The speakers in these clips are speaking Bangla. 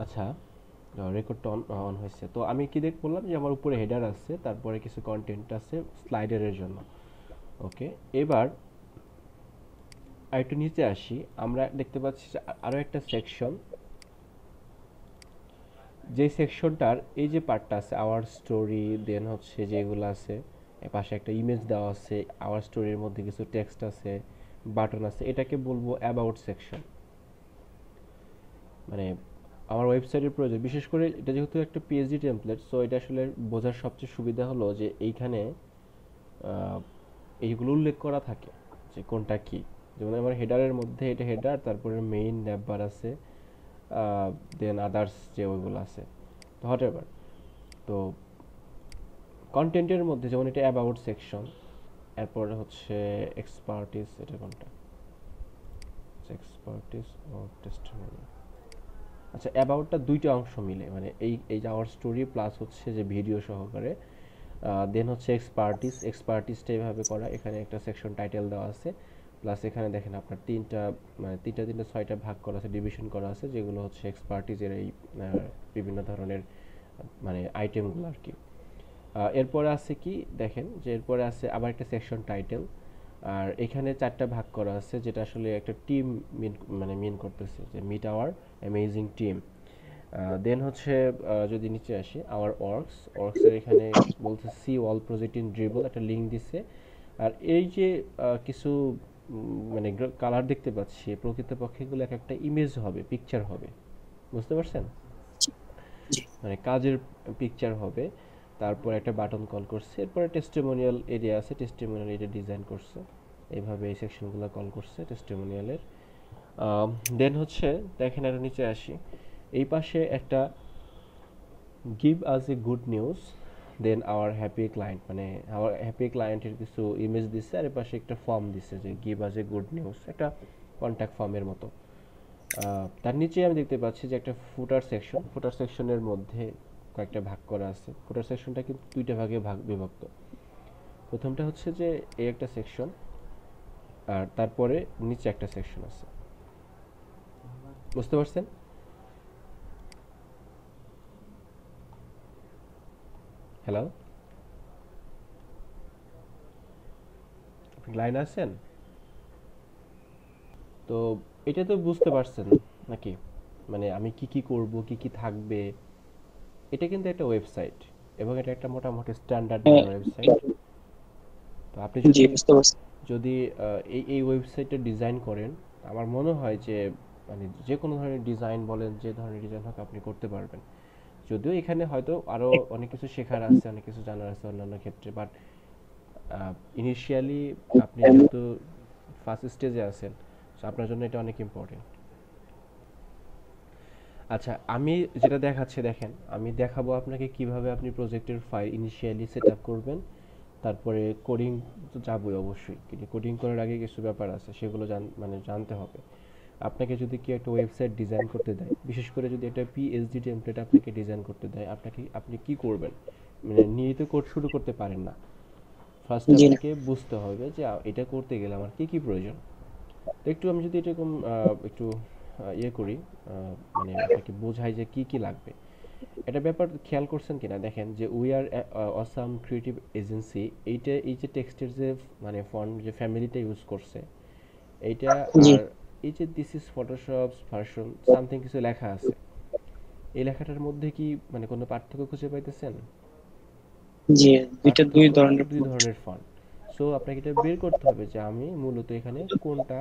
আচ্ছা, রেকর্ডটা অন অন হয়েছে। তো আমি কি বললাম যে আমার উপরে হেডার আছে, তারপরে কিছু কন্টেন্ট আছে স্লাইডারের জন্য। ওকে, এবার আরেকটু নিচে আসি। আমরা দেখতে পাচ্ছি যে আরও একটা সেকশন, যে সেকশনটার এই যে পার্টটা আছে আওয়ার স্টোরি, দেন হচ্ছে যেগুলো আছে পাশে একটা ইমেজ দেওয়া আছে, আওয়ার স্টোরির মধ্যে কিছু টেক্সট আছে, বাটন আছে, এটাকে বলবো অ্যাবাউট সেকশন। মানে আমার ওয়েবসাইটের প্রয়োজন, বিশেষ করে এটা যেহেতু একটা পিএইচডি টেমপ্লেট, সো এটা আসলে বোঝার সবচেয়ে সুবিধা হলো যে এইখানে আহ, এইগুলো উল্লেখ করা থাকে যে কোনটা কি। যেমন আমার হেডারের মধ্যে এটা হেডার, তারপরে মেইন ন্যাববার আছে, দেন আদার্স যে ওইগুলো আছে, তো হোয়াট এভার। তো কন্টেন্টের মধ্যে যেমন এটা অ্যাবাউট সেকশন, এরপরে হচ্ছে এক্সপার্টিস, এটা কোনটা, এক্সপার্টিস ও টেস্টিমনি। আচ্ছা, অ্যাবাউটটা দুইটা অংশ মিলে, মানে এই যে আওয়ার স্টোরি প্লাস হচ্ছে যে ভিডিও সহকারে। দেন হচ্ছে এক্সপার্টিস, এক্সপার্টিসটা এভাবে করা, এখানে একটা সেকশন টাইটেল দেওয়া আছে, প্লাস এখানে দেখেন আপনার তিনটা, মানে তিনটা ছয়টা ভাগ করা আছে, ডিভিশন করা আছে, যেগুলো হচ্ছে এক্সপার্টিসের এই বিভিন্ন ধরনের মানে আইটেমগুলো আর কি। এরপরে আছে কি দেখেন, যে এরপরে আছে আবার একটা সেকশন টাইটেল, আর এখানে চারটা ভাগ করা আছে, যেটা আসলে একটা টিম মিন করতেছে, যে meet our amazing team. Then হচ্ছে যদি নিচে আসি, আওয়ার অর্কসের এখানে বলছে see all project in Dribbble, একটা লিঙ্ক দিছে। আর এই যে কিছু মানে কালার দেখতে পাচ্ছি, প্রকৃতপক্ষে এগুলো এক একটা ইমেজ হবে, পিকচার হবে, বুঝতে পারছেন? জি। মানে কাজের পিকচার হবে। তারপর একটা বাটন কল করছে, এরপরে টেস্টিমোনিয়াল এরিয়া আছে, টেস্টিমোনিয়াল এরিয়া ডিজাইন করছে, এইভাবে এই সেকশনগুলো কল করছে টেস্টিমোনিয়ালের। দেন হচ্ছে দেখেন আরো নিচে আসি, এই পাশে একটা give us a good news, then our happy client, মানে আওয়ার হ্যাপি ক্লায়েন্টের কিছু ইমেজ দিচ্ছে, আর এর পাশে একটা ফর্ম দিচ্ছে যে give us a good news, একটা কন্ট্যাক্ট ফর্মের মতো। তার নিচে আমি দেখতে পাচ্ছি যে একটা ফুটার সেকশন, ফুটার সেকশনের মধ্যে কয়েকটা ভাগ করা আছে। ফুটার সেকশনটা কিন্তু দুইটা ভাগে বিভক্ত। প্রথমটা হচ্ছে যে এই একটা সেকশন, আর তারপরে নিচে একটা সেকশন আছে, বুঝতে পারছেন? হ্যালো, আপনি লাইনে আছেন? তো এটা তো বুঝতে পারছেন নাকি, মানে আমি কি কি করব, কি কি থাকবে। এটা কিন্তু একটা ওয়েবসাইট, এবং এটা একটা মোটামুটি স্ট্যান্ডার্ড হ্যাঁ, মানের ওয়েবসাইট। তো আপনি জি, যদি বুঝতে পারছি। যদি এই ওয়েবসাইটটা ডিজাইন করেন, আমার মনে হয় যে মানে যে কোনো ধরনের ডিজাইন বলেন, যে ধরনের ডিজাইন হোক আপনি করতে পারবেন। যদিও এখানে হয়তো আরও অনেক কিছু শেখার আছে, অনেক কিছু জানার আছে অন্যান্য ক্ষেত্রে, বাট ইনিশিয়ালি আপনি যেহেতু ফার্স্ট স্টেজে আছেন, so আপনার জন্য এটা অনেক ইম্পর্টেন্ট। আচ্ছা, আমি যেটা দেখাচ্ছি দেখেন, আমি দেখাবো আপনাকে কিভাবে আপনি প্রজেক্টের ফাইল ইনিশিয়ালি সেট আপ করবেন। তারপরে কোডিং তো যাবই অবশ্যই, কিন্তু কোডিং করার আগে কিছু ব্যাপার আছে, সেগুলো মানে জানতে হবে। আপনাকে যদি কি একটা ওয়েবসাইট ডিজাইন করতে দেয়, বিশেষ করে যদি একটা পিএইচডি টেমপ্লেট আপনাকে ডিজাইন করতে দেয়, আপনি কি করবেন? মানে নিয়মিত কোড শুরু করতে পারেন না। ফার্স্টে জি না। আপনাকে বুঝতে হবে যে এটা করতে গেলে আমার কি কি প্রয়োজন। তো একটু আমি যদি এরকম একটু ইয়ে করি, মানে আপনাকে বোঝাই যে কি কি লাগবে। এটা ব্যাপার খেয়াল করছেন কিনা দেখেন, যে we are awesome creative agency, এইটা এই যে টেক্সটের যে মানে ফন্ট যে ফ্যামিলিটা ইউজ করছে, এইটা, জি। আর এই যে this is Photoshop version something কিছু লেখা আছে, এই লেখাটার মধ্যে কি মানে কোনো পার্থক্য খুঁজে পাইতেছেন? জি, দুইটা পার্থক্য দুই তো ধরনের দুই ধরনের ফন্ট। সো আপনাকে এটা বের করতে হবে যে আমি মূলত এখানে কোনটা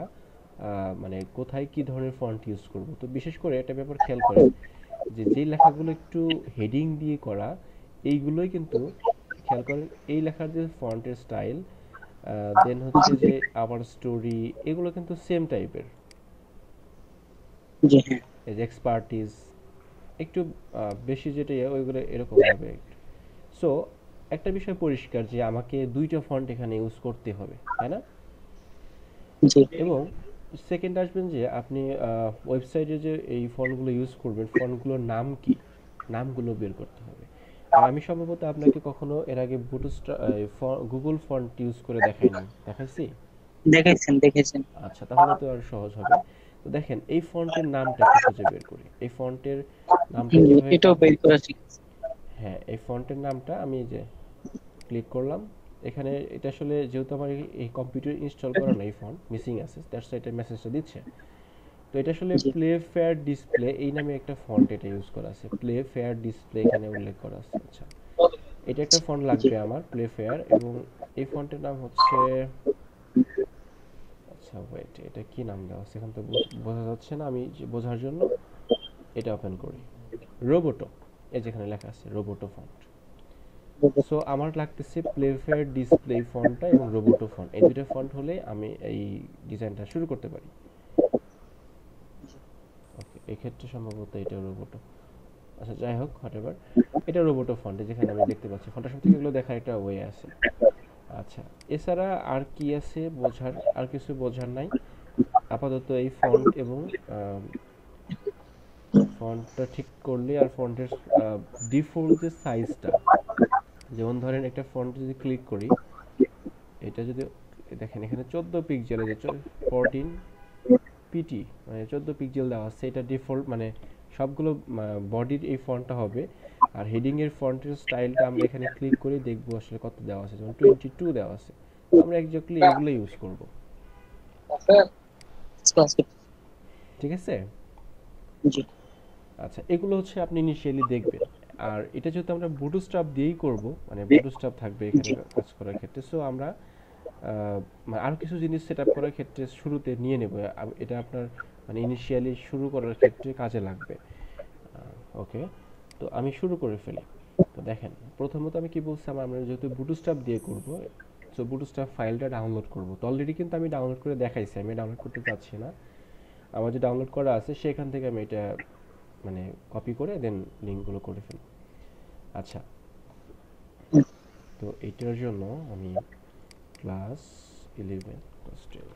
মানে কোথায় কি ধরনের ফন্ট ইউজ করব। তো বিশেষ করে একটা ব্যাপার খেয়াল করেন, যে যেই লেখাগুলো একটু হেডিং দিয়ে করা, এইগুলোই কিন্তু খেয়াল করেন, এই লেখার যে ফন্টের স্টাইল, দেন হচ্ছে যে আবার স্টোরি, এগুলো কিন্তু সেম টাইপের। জি। হ্যাঁ। এই যে এক্সপার্টিস একটু বেশি যেটা ওইগুলো এরকম হবে একটু। সো একটা বিষয় পরিষ্কার যে আমাকে দুইটা ফন্ট এখানে ইউজ করতে হবে, তাই না? জি। এবং সেকেন্ড আসবেন যে আপনি ওয়েবসাইটে যে এই ফন্টগুলো ইউজ করবেন, ফন্টগুলোর নাম কি, নামগুলো বের করতে হবে। আর আমি সম্ভবত আপনাকে কখনো এর আগে গুগল ফন্ট ইউজ করে দেখাইনি, দেখাইছি? দেখাইছেন, দেখাইছেন। আচ্ছা, তাহলে তো আর সহজ হবে। তো দেখেন এই ফন্টের নামটা একটু খুঁজে বের করি। এই ফন্টের নামটা কিভাবে এটাও পাবো? বের করা শিখেছি। হ্যাঁ, এই ফন্টের নামটা আমি এই যে ক্লিক করলাম। এখানে এটা আসলে যেহেতু আমার এই কম্পিউটার ইনস্টল করা না, এই ফন্ট মিসিং আছে, দ্যাটস এটা মেসেজটা দিচ্ছে। তো এটা আসলে জি প্লে ফেয়ার ডিসপ্লে এই নামে একটা ফন্ট এটা ইউজ করা আছে, প্লে ফেয়ার ডিসপ্লে এখানে উল্লেখ করা আছে। আচ্ছা, এটা একটা ফন্ট জি লাগবে আমার, প্লে ফেয়ার, এবং এই ফন্টের নাম হচ্ছে, আচ্ছা ওয়েট, এটা কি নাম দেওয়া আছে এখন তো বোঝা যাচ্ছে না, আমি বোঝার জন্য এটা ওপেন করি। রোবোটো, এই যেখানে লেখা আছে রোবোটো ফন্ট। সো আমার লাগতেছে প্লেফেয়ার ডিসপ্লে ফন্টটা এবং রোবোটো ফন্ট, এই দুটো ফন্ট হলে আমি এই ডিজাইনটা শুরু করতে পারি। ওকে, এক্ষেত্রে সম্ভবত এটা রোবোটো। আচ্ছা যাই হোক, হোয়াটএভার, এটা রোবোটো ফন্ট, যেখানে আমি দেখতে পাচ্ছি ফন্টের সাথে এগুলো দেখার একটা ওয়ে আছে। আচ্ছা, এছাড়া আর কি আছে বোঝার? আর কিছু বোঝার নাই আপাতত। এই ফন্ট এবং ফন্টটা ঠিক করলে, আর ফন্টের ডিফল্ট যে সাইজটা, যেমন ধরেন একটা ফন্ট যদি ক্লিক করি, এটা যদি দেখেন এখানে 14 পিক্সেলে যে 14 পিটি, মানে 14 পিক্সেল দেওয়া আছে, এটা ডিফল্ট, মানে সবগুলো বডির এই ফন্টটা হবে। আর হেডিং এর ফন্টের স্টাইলটা আমরা এখানে ক্লিক করে দেখব আসলে কত দেওয়া আছে, যেমন 22 দেওয়া আছে, তো আমরা এক্স্যাক্টলি এগুলো ইউজ করব। ঠিক আছে? জি আচ্ছা, এগুলো হচ্ছে আপনি ইনিশিয়ালি দেখবেন। আর এটা যেহেতু আমরা বুটস্ট্র্যাপ দিয়েই করব, মানে বুটস্ট্র্যাপ থাকবে এখানে জি কাজ করার ক্ষেত্রে, সো আমরা আরো কিছু জিনিস সেট আপ করার ক্ষেত্রে শুরুতে নিয়ে নেব। এটা আপনার মানে ইনিশিয়ালি শুরু করার ক্ষেত্রে কাজে লাগবে। ওকে, তো আমি শুরু করে ফেলি। তো দেখেন, প্রথমত আমি কি বলছি, আমরা যেহেতু বুটস্ট্র্যাপ দিয়ে করব, সো বুটস্ট্র্যাপ ফাইলটা ডাউনলোড করব। তো অলরেডি কিন্তু আমি ডাউনলোড করে দেখাইছি, আমি ডাউনলোড করতে চাচ্ছি না। আমার যে ডাউনলোড করা আছে সেখান থেকে আমি এটা মানে কপি করে দেন লিঙ্কগুলো করে ফেলি। আচ্ছা, তো এইটার জন্য আমি ক্লাস 11 ক্লাস 12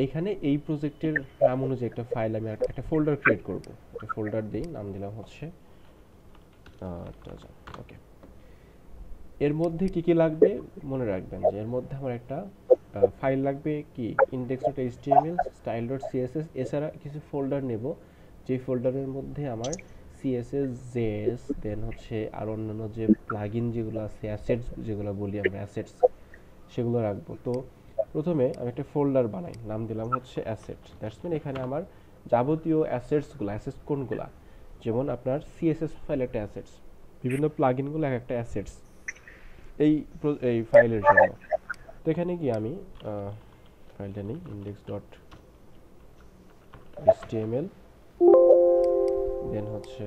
এইখানে এই প্রজেক্টের নাম অনুযায়ী একটা ফাইল, আমি একটা ফোল্ডার ক্রিয়েট করব। একটা ফোল্ডার দিই, নাম দিলাম হচ্ছে ওকে। এর মধ্যে কি কি লাগবে মনে রাখবেন, যে এর মধ্যে আমার একটা ফাইল লাগবে, কি index.html, style.css, এছাড়া কিছু ফোল্ডার নেব, যে ফোল্ডারের মধ্যে আমার সিএসএস, জেএস, দেন হচ্ছে আর অন্যান্য যে প্লাগইন যেগুলো আছে, অ্যাসেটস যেগুলো বলি আমরা, অ্যাসেটস, সেগুলো রাখবো। তো প্রথমে আমি একটা ফোল্ডার বানাই, নাম দিলাম হচ্ছে অ্যাসেট। দ্যাটস মিন এখানে আমার যাবতীয় অ্যাসেটসগুলো, অ্যাসেটস কোনগুলা, যেমন আপনার সিএসএস ফাইল একটা অ্যাসেটস, বিভিন্ন প্লাগইনগুলো এক একটা অ্যাসেটস এই এই ফাইলের জন্য। তো এখানে গিয়ে আমি ফাইলটা নিই, index.html, দেন হচ্ছে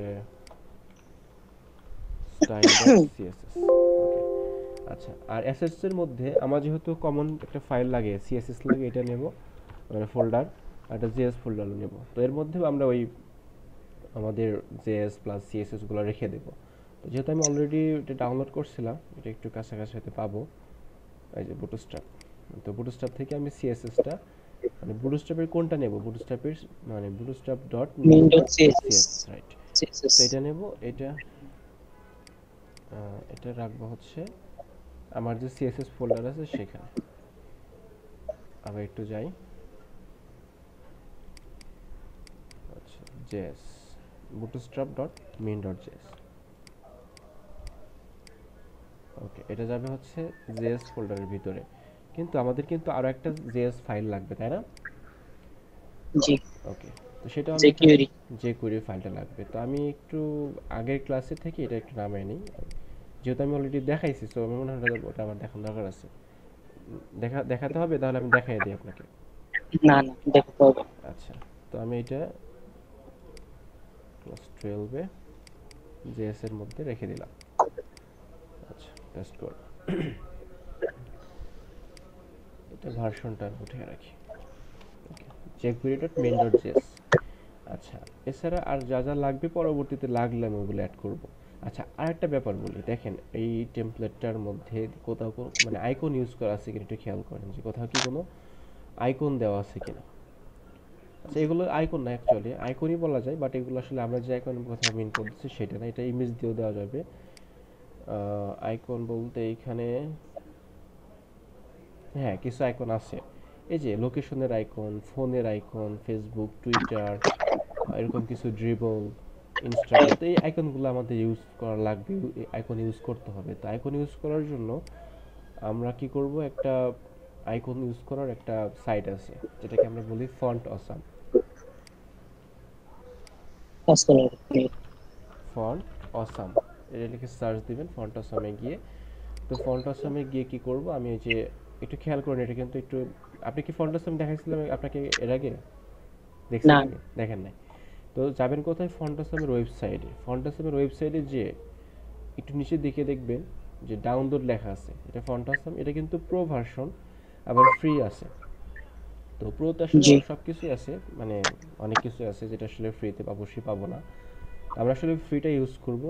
style.css। ওকে, আচ্ছা, আর অ্যাসেটস এর মধ্যে আমার যেহেতু কমন একটা ফাইল লাগে, সিএসএস লাগে, এটা নেব, মানে ফোল্ডার, আর একটা জেএস ফোল্ডার নেব। তো এর মধ্যে আমরা ওই আমাদের জেএস প্লাস সিএসএস গুলো রেখে দেব। তো যেহেতু আমি অলরেডি এটা ডাউনলোড করছিলাম, এটা একটু কাছাকাছি হতে পাবো, এই যে বুটস্ট্র্যাপ। তো বুটস্ট্র্যাপ থেকে আমি সিএসএসটা, মানে বুটস্ট্র্যাপের কোনটা নেব, বুটস্ট্র্যাপের মানে bootstrap dot main dot main.css CSS, right. তো এটা নেব, এটা এটা রাখবো হচ্ছে আমার যে সিএসএস ফোল্ডার আছে সেখানে। আবার একটু যাই, আচ্ছা, JS, bootstrap dot main dot JS. Okay, এটা যাবে হচ্ছে জেএস ফোল্ডারের ভিতরে, কিন্তু আমাদের কিন্তু আরো একটা জেএস ফাইল লাগবে, তাই না? জি ওকে, তো সেটা আমি এখানে jQuery যে কোয়েরি ফাইলটা লাগবে। তো আমি একটু আগের ক্লাসে থেকে এটা একটু নামিয়ে নিই, যেহেতু আমি অলরেডি দেখাইছি, সো আমার মনে হয় ওটা আমার দেখানোর দরকার আছে। দেখাতে হবে, তাহলে আমি দেখাই দিই আপনাকে। না না দেখতে হবে না। আচ্ছা, তো আমি এটা ক্লাস 12-এ জেএস এর মধ্যে রেখে দিলাম। আচ্ছা, টেস্ট কর, এটা ভার্সনটা উঠে রাখি। ওকে, jQuery.main.js। আচ্ছা, এছাড়া আর যা যা লাগবে পরবর্তীতে লাগলে আমি ওগুলো অ্যাড করব। আচ্ছা, আরেকটা ব্যাপার বলি, দেখেন এই টেমপ্লেটটার মধ্যে কোথাও মানে আইকন ইউজ করা আছে কিনা একটু খেয়াল করেন, যে কোথাও কি কোনো আইকন দেওয়া আছে কিনা। আচ্ছা, এগুলো আইকন না, অ্যাকচুয়ালি আইকনই বলা যায়, বাট এগুলো আসলে আমরা যে আইকন কথা মিন করতেছি সেটা না, এটা ইমেজ দিয়েও দেওয়া যাবে। আইকন বলতে এইখানে হ্যাঁ, কিছু আইকন আছে। এই যে লোকেশনের আইকন, ফোনের আইকন, ফেসবুক, টুইটার, এরকম কিছু ড্রিবল, ইনস্টাগ্রাম। তো এই আইকনগুলো আমাদের ইউজ করা লাগবে, এই আইকন ইউজ করতে হবে। তো আইকন ইউজ করার জন্য আমরা কি করব, একটা আইকন ইউজ করার একটা সাইট আছে যেটাকে আমরা বলি ফন্ট অসাম। আসলে ফন্ট অসাম, এটা লিখে সার্চ দিবেন ফন্ট অসামে গিয়ে। তো ফন্ট অসামে গিয়ে কি করব, আমি ওই যে একটু খেয়াল করেন, এটা কিন্তু একটু, আপনি কি ফন্ট অসাম দেখাইছিলাম আপনাকে এর আগে? দেখছেন না আগে? দেখেন নাই? তো যাবেন কোথায়, ফন্টাসামের ওয়েবসাইটে। ফন্টাসামের ওয়েবসাইটে যে একটু নিচের দিকে দেখবেন যে ডাউনলোড লেখা আছে, এটা ফন্টাসাম, এটা কিন্তু প্রো ভার্সন, আবার ফ্রি আছে। তো প্রোতে আসলে জি সব কিছুই আছে, মানে অনেক কিছু আছে যেটা আসলে ফ্রিতে অবশ্যই পাবো না। আমরা আসলে ফ্রিটা ইউজ করব।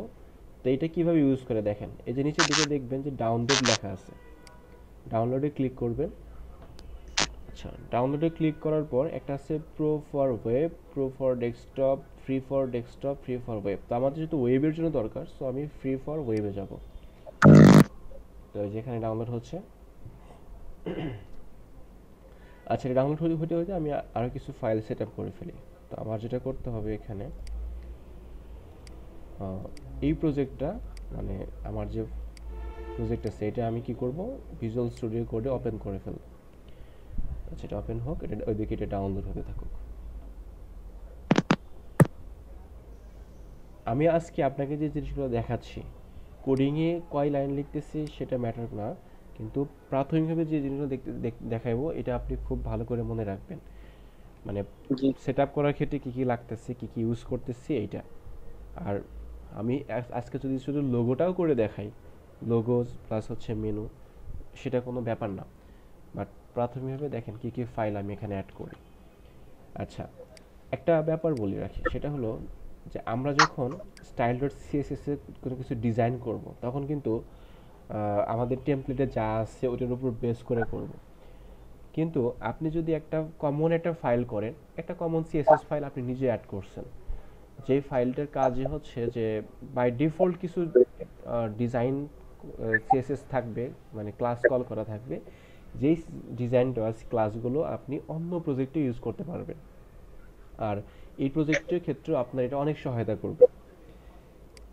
তো এটা কিভাবে ইউজ করে দেখেন, এই যে নিচের দিকে দেখবেন যে ডাউনলোড লেখা আছে, ডাউনলোডে ক্লিক করবেন। আচ্ছা, ডাউনলোডে ক্লিক করার পর একটা আছে pro for web, pro for desktop, free for desktop, free for web. তো আমাদের যেহেতু ওয়েবের জন্য দরকার, সো আমি ফ্রি ফর ওয়েবে যাব। তো যেখানে ডাউনলোড হচ্ছে, আচ্ছা, ডাউনলোড হতে হতে হতে আমি আরও কিছু ফাইল সেট আপ করে ফেলি। তো আমার যেটা করতে হবে এখানে, এই প্রজেক্টটা, মানে আমার যে প্রজেক্ট আছে, এটা আমি কি করব, ভিজুয়াল স্টুডিও কোডে ওপেন করে ফেলব। আচ্ছা, এটা ওপেন হোক, এটা ওইদিকে এটা ডাউনলোড হতে থাকুক। আমি আজকে আপনাকে যে জিনিসগুলো দেখাচ্ছি, কোডিংয়ে কয় লাইন লিখতেছি সেটা ম্যাটার না, কিন্তু প্রাথমিকভাবে যে জিনিসগুলো দেখতে দেখাইবো, এটা আপনি খুব ভালো করে মনে রাখবেন। মানে জি সেট আপ করার ক্ষেত্রে কী কী লাগতেছে, কী কী ইউজ করতেছি এইটা। আর আমি আজকে যদি শুধু লোগোটাও করে দেখাই, লোগোজ প্লাস হচ্ছে মেনু, সেটা কোনো ব্যাপার না। বাট প্রাথমিকভাবে দেখেন কী কী ফাইল আমি এখানে অ্যাড করি। আচ্ছা, একটা ব্যাপার বলি রাখি, সেটা হলো যে আমরা যখন স্টাইল ডট সিএসএস এ কোনো কিছু ডিজাইন করব, তখন কিন্তু আমাদের টেমপ্লেটে যা আছে ওটার উপর বেস করে করব। কিন্তু আপনি যদি একটা কমন একটা ফাইল করেন, একটা কমন সিএসএস ফাইল আপনি নিজে অ্যাড করছেন, যেই ফাইলটার কাজই হচ্ছে যে বাই ডিফল্ট কিছু ডিজাইন সিএসএস থাকবে, মানে ক্লাস কল করা থাকবে, যেই ডিজাইন দেওয়া ক্লাসগুলো আপনি অন্য প্রজেক্টে ইউজ করতে পারবেন। আর এই প্রজেক্টের ক্ষেত্রে আপনার এটা অনেক সহায়তা করবে।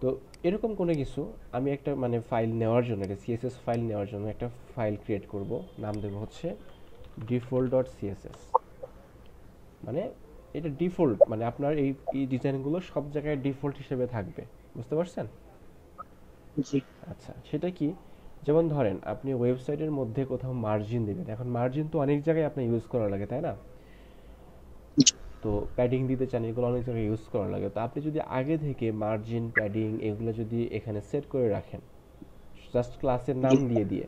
তো এরকম কোনো কিছু আমি একটা, মানে ফাইল নেওয়ার জন্য, একটা সিএসএস ফাইল নেওয়ার জন্য একটা ফাইল ক্রিয়েট করব, নাম দেবো হচ্ছে ডিফল্ট ডট সিএসএস। মানে এটা ডিফল্ট, মানে আপনার এই ডিজাইনগুলো সব জায়গায় ডিফল্ট হিসেবে থাকবে। বুঝতে পারছেন? জি আচ্ছা, সেটা কি, যেমন ধরেন আপনি ওয়েবসাইটের মধ্যে কোথাও মার্জিন দেবেন, এখন মার্জিন তো অনেক জায়গায় আপনার ইউজ করা লাগে, তাই না? তো প্যাডিং দিতে চান, এগুলো অনেক জায়গায় ইউজ করা লাগে। তো আপনি যদি আগে থেকে মার্জিন, প্যাডিং এগুলো যদি এখানে সেট করে রাখেন, জাস্ট ক্লাসের নাম জি দিয়ে দিয়ে,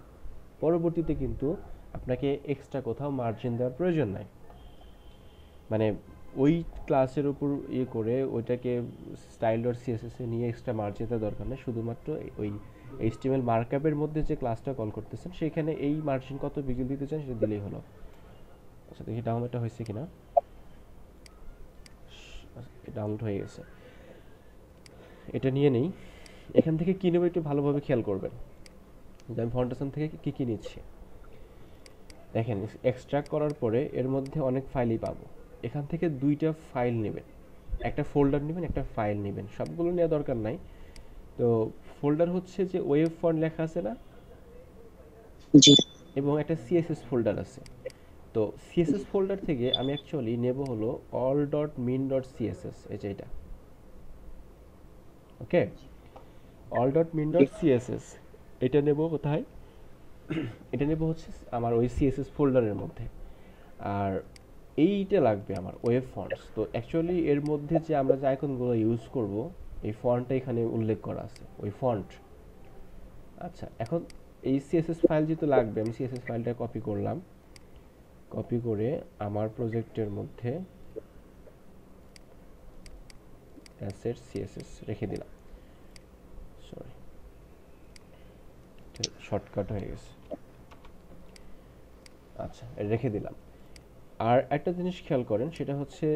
পরবর্তীতে কিন্তু আপনাকে এক্সট্রা কোথাও মার্জিন দেওয়ার প্রয়োজন নাই। মানে ওই ক্লাসের উপর ইয়ে করে ওইটাকে স্টাইল ডট সিএসএস এ নিয়ে এক্সট্রা মার্জিন দেওয়ার দরকার নেই, শুধুমাত্র ওই এইচটিএমএল মার্কআপের মধ্যে যে ক্লাসটা কল করতেছেন সেখানে এই মার্জিন কত বিগিল দিতে চান সেটা দিলেই হলো। আচ্ছা, দেখি ডাউনলোডটা হয়েছে কিনা। ডাউনলোড হয়ে গেছে, এটা নিয়ে নেই। এখান থেকে কী নেব একটু ভালোভাবে খেয়াল করবেন, যে আমি ফাউন্ডেশন থেকে কী কী নিচ্ছি। দেখেন, এক্সট্রাক্ট করার পরে এর মধ্যে অনেক ফাইলই পাবো। এখান থেকে দুইটা ফাইল নেবেন, একটা ফোল্ডার নেবেন, একটা ফাইল নেবেন, সবগুলো নেওয়া দরকার নাই। তো ফোল্ডার হচ্ছে যে ওয়েব ফন্ট লেখা আছে না, জি এবং একটা সিএসএস ফোল্ডার আছে। তো সিএসএস ফোল্ডার থেকে আমি অ্যাকচুয়ালি নেব হলো all dot min dot CSS, এই যে এটা। ওকে, অল ডট মিন জি ডট সিএসএস, এটা নেব কোথায়, এটা নেব হচ্ছে আমার ওই সিএসএস ফোল্ডারের মধ্যে। আর এইটা লাগবে আমার ওয়েব ফন্টস। তো অ্যাকচুয়ালি এর মধ্যে যে আমরা যে আইকনগুলো ইউজ করব, এই ফন্টটা এখানে উল্লেখ করা আছে, ওই ফন্ট। আচ্ছা, এখন এই সিএসএস ফাইল যেহেতু লাগবে, আমি সিএসএস ফাইলটা কপি করলাম, কপি করে আমার প্রজেক্টের মধ্যে অ্যাসেট সিএসএস রেখে দিলাম। সরি, শর্টকাট হয়ে গেছে। আচ্ছা, রেখে দিলাম। আর একটা জিনিস খেয়াল করেন, সেটা হচ্ছে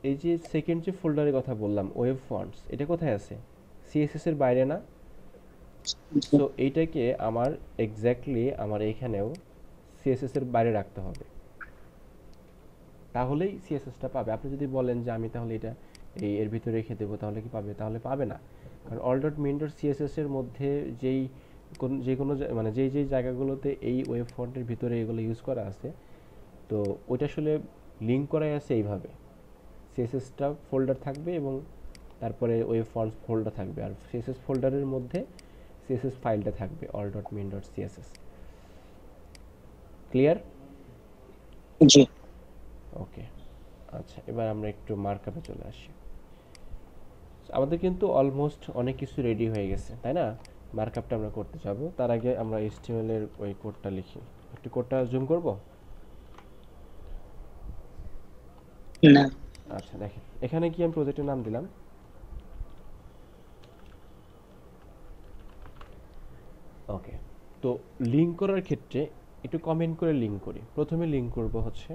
এই যে সেকেন্ড যে ফোল্ডারের কথা বললাম ওয়েব ফন্টস, এটা কোথায় আছে, সিএসএস এর বাইরে না? জি সো এইটাকে আমার এক্স্যাক্টলি আমার এখানেও সিএসএস এর বাইরে রাখতে হবে, তাহলেই সিএসএসটা পাবে। আপনি যদি বলেন যে আমি তাহলে এটা এর ভিতরে রেখে দেবো, তাহলে কি পাবে? তাহলে পাবে না। কারণ all dot main dot CSS এর মধ্যে যে কোনো মানে যেই জায়গাগুলোতে এই ওয়েব ফন্টের ভিতরে এগুলো ইউজ করা আছে, তো ওইটা আসলে লিঙ্ক করাই আছে এইভাবে। সিএসএসটা ফোল্ডার থাকবে এবং তারপরে ওয়েব ফন্টস ফোল্ডার থাকবে, আর সিএসএস ফোল্ডারের মধ্যে সিএসএস ফাইলটা থাকবে all dot main dot CSS. Clear? জি। ওকে, আচ্ছা, এবার আমরা একটু মার্কআপে চলে আসি। আমাদের কিন্তু অলমোস্ট অনেক কিছু রেডি হয়ে গেছে, তাই না? মার্কআপটা আমরা করতে যাব, তার আগে আমরা এইচটিএমএল এর ওই কোডটা লিখি। একটু কোডটা জুম করব। না। আচ্ছা, দেখেন এখানে কি আমি প্রজেক্টের নাম দিলাম, ওকে। তো লিঙ্ক করার ক্ষেত্রে একটু কমেন্ট করে লিঙ্ক করি। প্রথমে লিঙ্ক করব হচ্ছে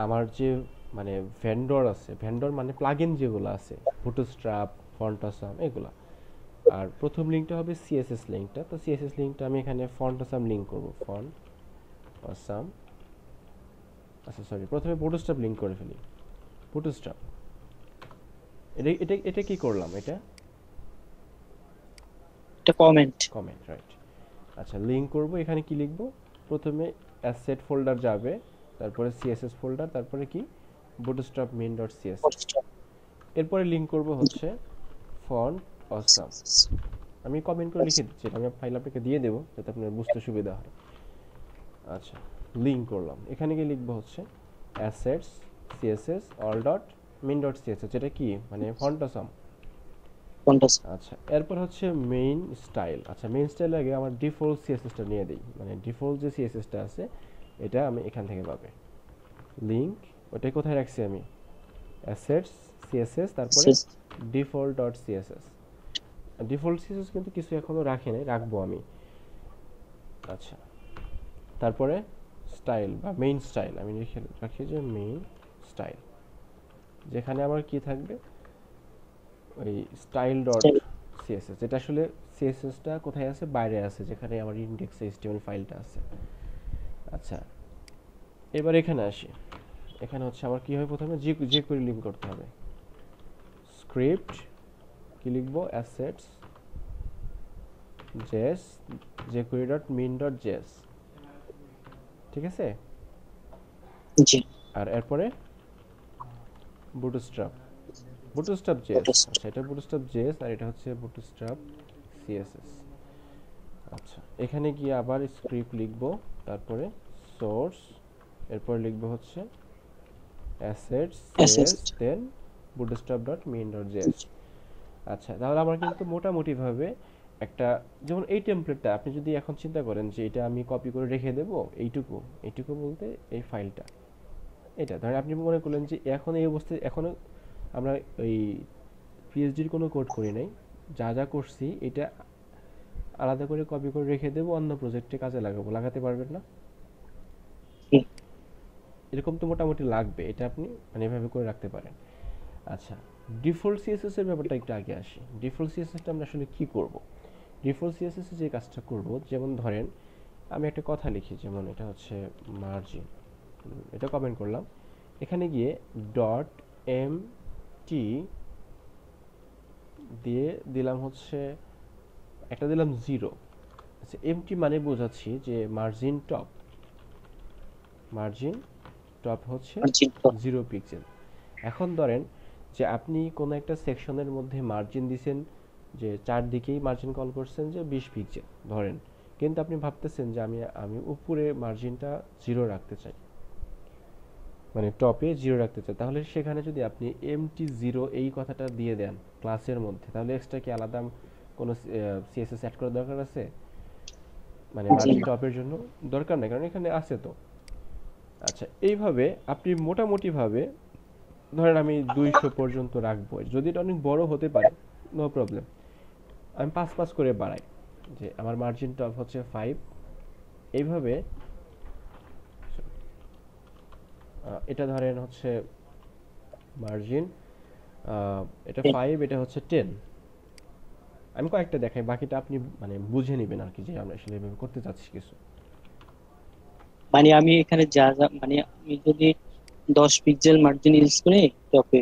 আমার যে মানে ভেন্ডর আছে, ভেন্ডর মানে প্লাগইন যেগুলো আছে, বুটস্ট্র্যাপ, ফন্টাসাম, এগুলা। আর প্রথম লিঙ্কটা হবে সিএসএস লিঙ্কটা। তো সিএসএস লিঙ্কটা আমি এখানে ফন্টাসাম লিঙ্ক করব, ফন্টাসাম। আচ্ছা সরি, প্রথমে বুটস্ট্র্যাপ লিঙ্ক করে ফেলি, বুটস্ট্র্যাপ। এটা এটা এটা কি করলাম? এটা কমেন্ট। Comment, right. আচ্ছা, লিঙ্ক করব, এখানে কি লিখব? প্রথমে অ্যাসেট ফোল্ডার যাবে, তারপরে সিএসএস ফোল্ডার, তারপরে কি বুটস্ট্র্যাপ মেইন ডট সিএসএস। এরপরে লিঙ্ক করব হচ্ছে ফন্ট অসাম। আমি কমেন্ট করে লিখে দিচ্ছি, আমি ফাইল আপনাকে দিয়ে দেবো যাতে আপনার বুঝতে সুবিধা হয়। আচ্ছা, লিঙ্ক করলাম, এখানে গিয়ে লিখবো হচ্ছে assets CSS all dot main dot CSS, যেটা কি মানে ফন্ট অসাম। আচ্ছা, এরপর হচ্ছে মেইন স্টাইল। আচ্ছা, মেইন স্টাইল আগে আমার ডিফল্ট সিএসএসটা নিয়ে দিই, মানে ডিফল্ট যে সিএসএসটা আছে এটা আমি এখান থেকে পাবে। লিঙ্ক ওটাই কোথায় রাখছি আমি? অ্যাসেটস সিএসএস, তারপরে default dot CSS. Default CSS কিন্তু কিছু এখনো রাখি নাই, রাখবো আমি। আচ্ছা, তারপরে স্টাইল বা মেইন স্টাইল আমি রাখি যে মেইন স্টাইল, যেখানে আমার কি থাকবে ওই স্টাইল ডট সিএসএস। যেটা আসলে সিএসএসটা কোথায় আছে? বাইরে আছে, যেখানে আমার ইনডেক্স এইচটিএমএল ফাইলটা আছে। আচ্ছা, এবার এখানে আসি। এখানে হচ্ছে আমার কি হবে? প্রথমে যে কোয়েরি লিঙ্ক করতে হবে। স্ক্রিপ্ট কি লিখবো? Assets JS jQuery dot main dot JS, ঠিক আছে? জি। আর এরপরে বুটস্ট্র্যাপ জেএস। আচ্ছা, এটা বুটস্ট্র্যাপ জেএস আর এটা হচ্ছে বুটস্ট্র্যাপ সিএসএস। আচ্ছা, এখানে গিয়ে আবার স্ক্রিপ্ট লিখবো, তারপরে সোর্স, এরপর লিখবো হচ্ছে assets JS, then bootstrap dot main dot JS. আচ্ছা, তাহলে আমার কিন্তু মোটামুটিভাবে একটা, যেমন এই টেমপ্লেটটা আপনি যদি এখন চিন্তা করেন যে এটা আমি কপি করে রেখে দেব, এইটুকু বলতে এই ফাইলটা, এটা ধরেন আপনি মনে করলেন যে এখন এই অবস্থায় এখনো আমরা ওই পিএইচডির কোনো কোড করি নাই, যা করছি এটা আলাদা করে কপি করে রেখে দেবো, অন্য প্রজেক্টে কাজে লাগাতে পারবেন না? এরকম তো মোটামুটি লাগবে, এটা আপনি মানে এভাবে করে রাখতে পারেন। আচ্ছা, ডিফল্ট সিএসএস এর ব্যাপারটা একটু আগে আসি। ডিফল্ট সিএসএসটা আমরা আসলে কি করব? ডিফল্ট সিএসএস এ যে কাজটা করব, যেমন ধরেন আমি একটা কথা লিখি, যেমন এটা হচ্ছে মার্জিন, এটা কমেন্ট করলাম, এখানে গিয়ে ডট এম টি দিয়ে দিলাম হচ্ছে একটা দিলাম 0। আচ্ছা, এমটি মানে বোঝাচ্ছি যে মার্জিন টপ হচ্ছে 0 পিক্সেল। এখন ধরেন যে আপনি কোনো একটা সেকশনের মধ্যে মার্জিন দিছেন যে চারদিকেই মার্জিন কল করছেন যে 20 পিক্সেল ধরেন, কিন্তু আপনি ভাবতেছেন যে আমি উপরে মার্জিনটা 0 রাখতে চাই, মানে টপে 0 রাখতে চাই, তাহলে সেখানে যদি আপনি MT0 এই কথাটা দিয়ে দেন ক্লাসের মধ্যে, তাহলে এক্সট্রা কি আলাদা কোনো সিএসএস অ্যাড করার দরকার আছে? মানে মার্জিন টপের জন্য দরকার নেই, কারণ এখানে আছে তো। আচ্ছা, এইভাবে আপনি মোটামুটিভাবে ধরেন আমি 200 পর্যন্ত রাখবো, যদি এটা অনেক বড় হতে পারে নো প্রবলেম, আমি 5 করে বাড়াই, যে আমার মার্জিন টপ হচ্ছে 5, এইভাবে। এটা ধরেন হচ্ছে মার্জিন, এটা 5, এটা হচ্ছে 10। আমি কয়েকটা দেখাই, বাকিটা আপনি মানে বুঝে নেবেন আর কি, যে আমরা আসলে এভাবে করতে চাচ্ছি কিছু। মানে আমি এখানে যা যা মানে আমি যদি 10 পিক্সেল মার্জিন ইউজ করি টপে,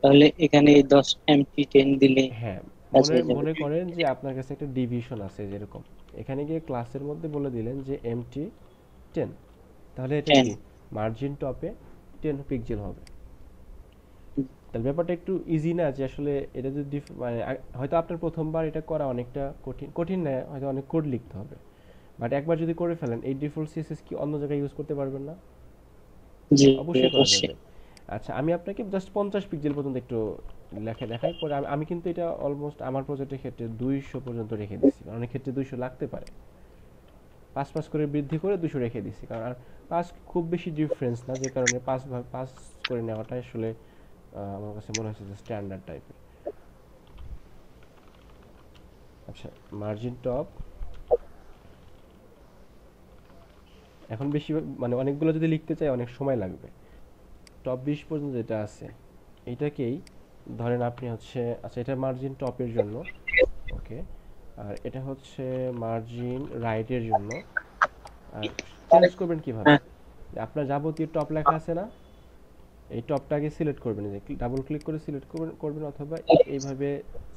তাহলে এখানে 10 MT10 দিলে হ্যাঁ, কাজ মনে হয়ে যাবে। মনে করেন যে আপনার কাছে একটা ডিভিশন আছে যেরকম, এখানে গিয়ে ক্লাসের মধ্যে বলে দিলেন যে MT10, তাহলে এটা 10। কি মার্জিন টপে 10 পিক্সেল হবে। তাহলে ব্যাপারটা একটু ইজি না, যে আসলে এটা যদি মানে হয়তো আপনার প্রথমবার এটা করা অনেকটা কঠিন কঠিন না, হয়তো অনেক কোড লিখতে হবে, বাট একবার যদি করে ফেলেন এই ডিফল্ট সিএসএস কি অন্য জায়গায় ইউজ করতে পারবেন না? জি, অবশ্যই করা অবশ্যই। যাবে। আচ্ছা, আমি আপনাকে জাস্ট 50 পিক্সেল পর্যন্ত একটু লেখা দেখাই, পরে আমি কিন্তু এটা অলমোস্ট আমার প্রজেক্টের ক্ষেত্রে 200 পর্যন্ত রেখে দিচ্ছি, অনেক ক্ষেত্রে 200 লাগতে পারে, 5 করে বৃদ্ধি করে 200 রেখে দিচ্ছি, কারণ আর 5 খুব বেশি ডিফারেন্স না, যে কারণে 5 করে নেওয়াটা আসলে আমার কাছে মনে হচ্ছে যে স্ট্যান্ডার্ড টাইপের। আচ্ছা, মার্জিন টপ এখন বেশি, মানে অনেকগুলো যদি লিখতে চাই অনেক সময় লাগবে। টপ 20 পর্যন্ত যেটা আছে এটাকেই ধরেন আপনি হচ্ছে, আচ্ছা এটা মার্জিন টপের জন্য, ওকে, আর এটা হচ্ছে মার্জিন রাইটের জন্য। আর চেঞ্জ করবেন কিভাবে? হ্যাঁ। আপনার যাবতীয় টপ লেখা আছে না, এই টপটাকে সিলেক্ট করবেন, যে ডাবল ক্লিক করে সিলেক্ট করবেন অথবা এইভাবে